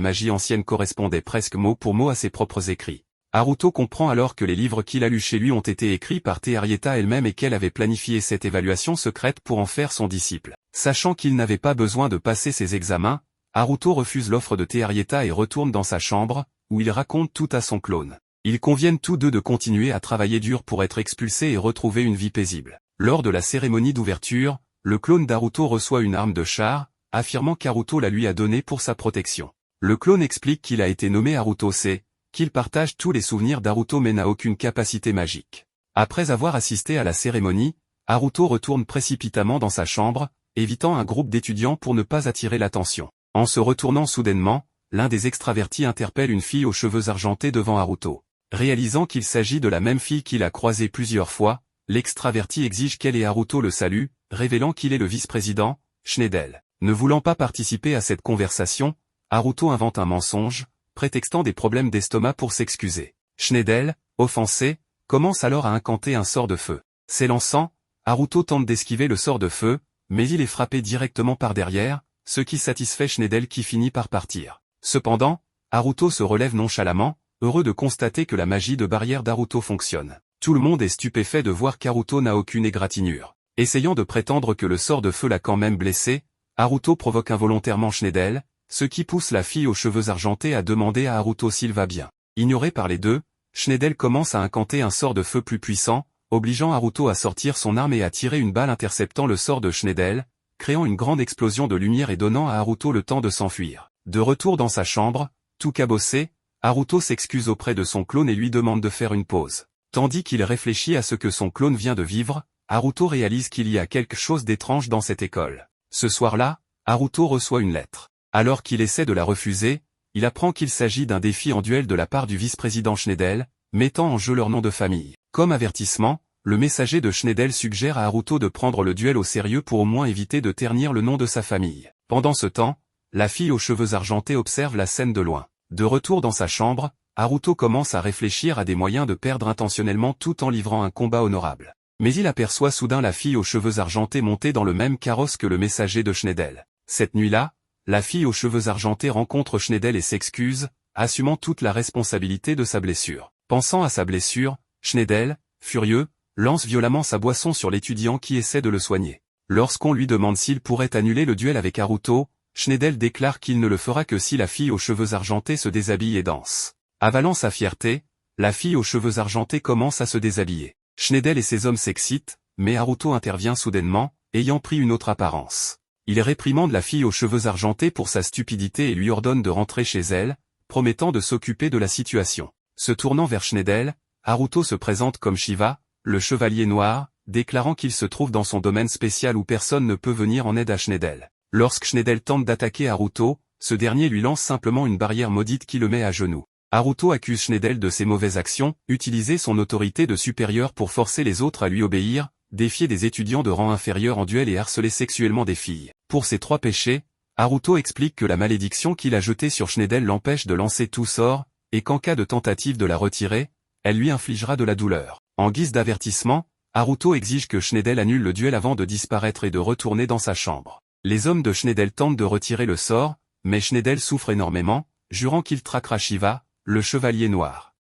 S1: magie ancienne correspondaient presque mot pour mot à ses propres écrits. Haruto comprend alors que les livres qu'il a lus chez lui ont été écrits par Tearieta elle-même et qu'elle avait planifié cette évaluation secrète pour en faire son disciple. Sachant qu'il n'avait pas besoin de passer ses examens, Haruto refuse l'offre de Tearieta et retourne dans sa chambre, où il raconte tout à son clone. Ils conviennent tous deux de continuer à travailler dur pour être expulsés et retrouver une vie paisible. Lors de la cérémonie d'ouverture, le clone d'Haruto reçoit une arme de char, affirmant qu'Haruto la lui a donnée pour sa protection. Le clone explique qu'il a été nommé Haruto C, qu'il partage tous les souvenirs d'Haruto mais n'a aucune capacité magique. Après avoir assisté à la cérémonie, Haruto retourne précipitamment dans sa chambre, évitant un groupe d'étudiants pour ne pas attirer l'attention. En se retournant soudainement, l'un des extravertis interpelle une fille aux cheveux argentés devant Haruto. Réalisant qu'il s'agit de la même fille qu'il a croisée plusieurs fois, l'extraverti exige qu'elle et Haruto le saluent, révélant qu'il est le vice-président, Schneider. Ne voulant pas participer à cette conversation, Haruto invente un mensonge, prétextant des problèmes d'estomac pour s'excuser. Schneider, offensé, commence alors à incanter un sort de feu. S'élançant, Haruto tente d'esquiver le sort de feu, mais il est frappé directement par derrière, ce qui satisfait Schneider qui finit par partir. Cependant, Haruto se relève nonchalamment, heureux de constater que la magie de barrière d'Haruto fonctionne. Tout le monde est stupéfait de voir qu'Haruto n'a aucune égratignure. Essayant de prétendre que le sort de feu l'a quand même blessé, Haruto provoque involontairement Schneider, ce qui pousse la fille aux cheveux argentés à demander à Haruto s'il va bien. Ignoré par les deux, Schneider commence à incanter un sort de feu plus puissant, obligeant Haruto à sortir son arme et à tirer une balle interceptant le sort de Schneider, créant une grande explosion de lumière et donnant à Haruto le temps de s'enfuir. De retour dans sa chambre, tout cabossé, Haruto s'excuse auprès de son clone et lui demande de faire une pause. Tandis qu'il réfléchit à ce que son clone vient de vivre, Haruto réalise qu'il y a quelque chose d'étrange dans cette école. Ce soir-là, Haruto reçoit une lettre. Alors qu'il essaie de la refuser, Il apprend qu'il s'agit d'un défi en duel de la part du vice-président Schneider, mettant en jeu leur nom de famille. Comme avertissement, le messager de Schneider suggère à Haruto de prendre le duel au sérieux pour au moins éviter de ternir le nom de sa famille. Pendant ce temps, la fille aux cheveux argentés observe la scène de loin. De retour dans sa chambre, Haruto commence à réfléchir à des moyens de perdre intentionnellement tout en livrant un combat honorable. Mais il aperçoit soudain la fille aux cheveux argentés montée dans le même carrosse que le messager de Schneider. Cette nuit-là, la fille aux cheveux argentés rencontre Schneider et s'excuse, assumant toute la responsabilité de sa blessure. Pensant à sa blessure, Schneider, furieux, lance violemment sa boisson sur l'étudiant qui essaie de le soigner. Lorsqu'on lui demande s'il pourrait annuler le duel avec Haruto, Schneider déclare qu'il ne le fera que si la fille aux cheveux argentés se déshabille et danse. Avalant sa fierté, la fille aux cheveux argentés commence à se déshabiller. Schneider et ses hommes s'excitent, mais Haruto intervient soudainement, ayant pris une autre apparence. Il réprimande la fille aux cheveux argentés pour sa stupidité et lui ordonne de rentrer chez elle, promettant de s'occuper de la situation. Se tournant vers Schneider, Haruto se présente comme Shiva, le chevalier noir, déclarant qu'il se trouve dans son domaine spécial où personne ne peut venir en aide à Schneider. Lorsque Schneider tente d'attaquer Haruto, ce dernier lui lance simplement une barrière maudite qui le met à genoux. Haruto accuse Schneider de ses mauvaises actions, utiliser son autorité de supérieur pour forcer les autres à lui obéir, défier des étudiants de rang inférieur en duel et harceler sexuellement des filles. Pour ces trois péchés, Haruto explique que la malédiction qu'il a jetée sur Schneider l'empêche de lancer tout sort, et qu'en cas de tentative de la retirer, elle lui infligera de la douleur. En guise d'avertissement, Haruto exige que Schneider annule le duel avant de disparaître et de retourner dans sa chambre. Les hommes de Schneider tentent de retirer le sort, mais Schneider souffre énormément, jurant qu'il traquera Shiva, le chevalier noir.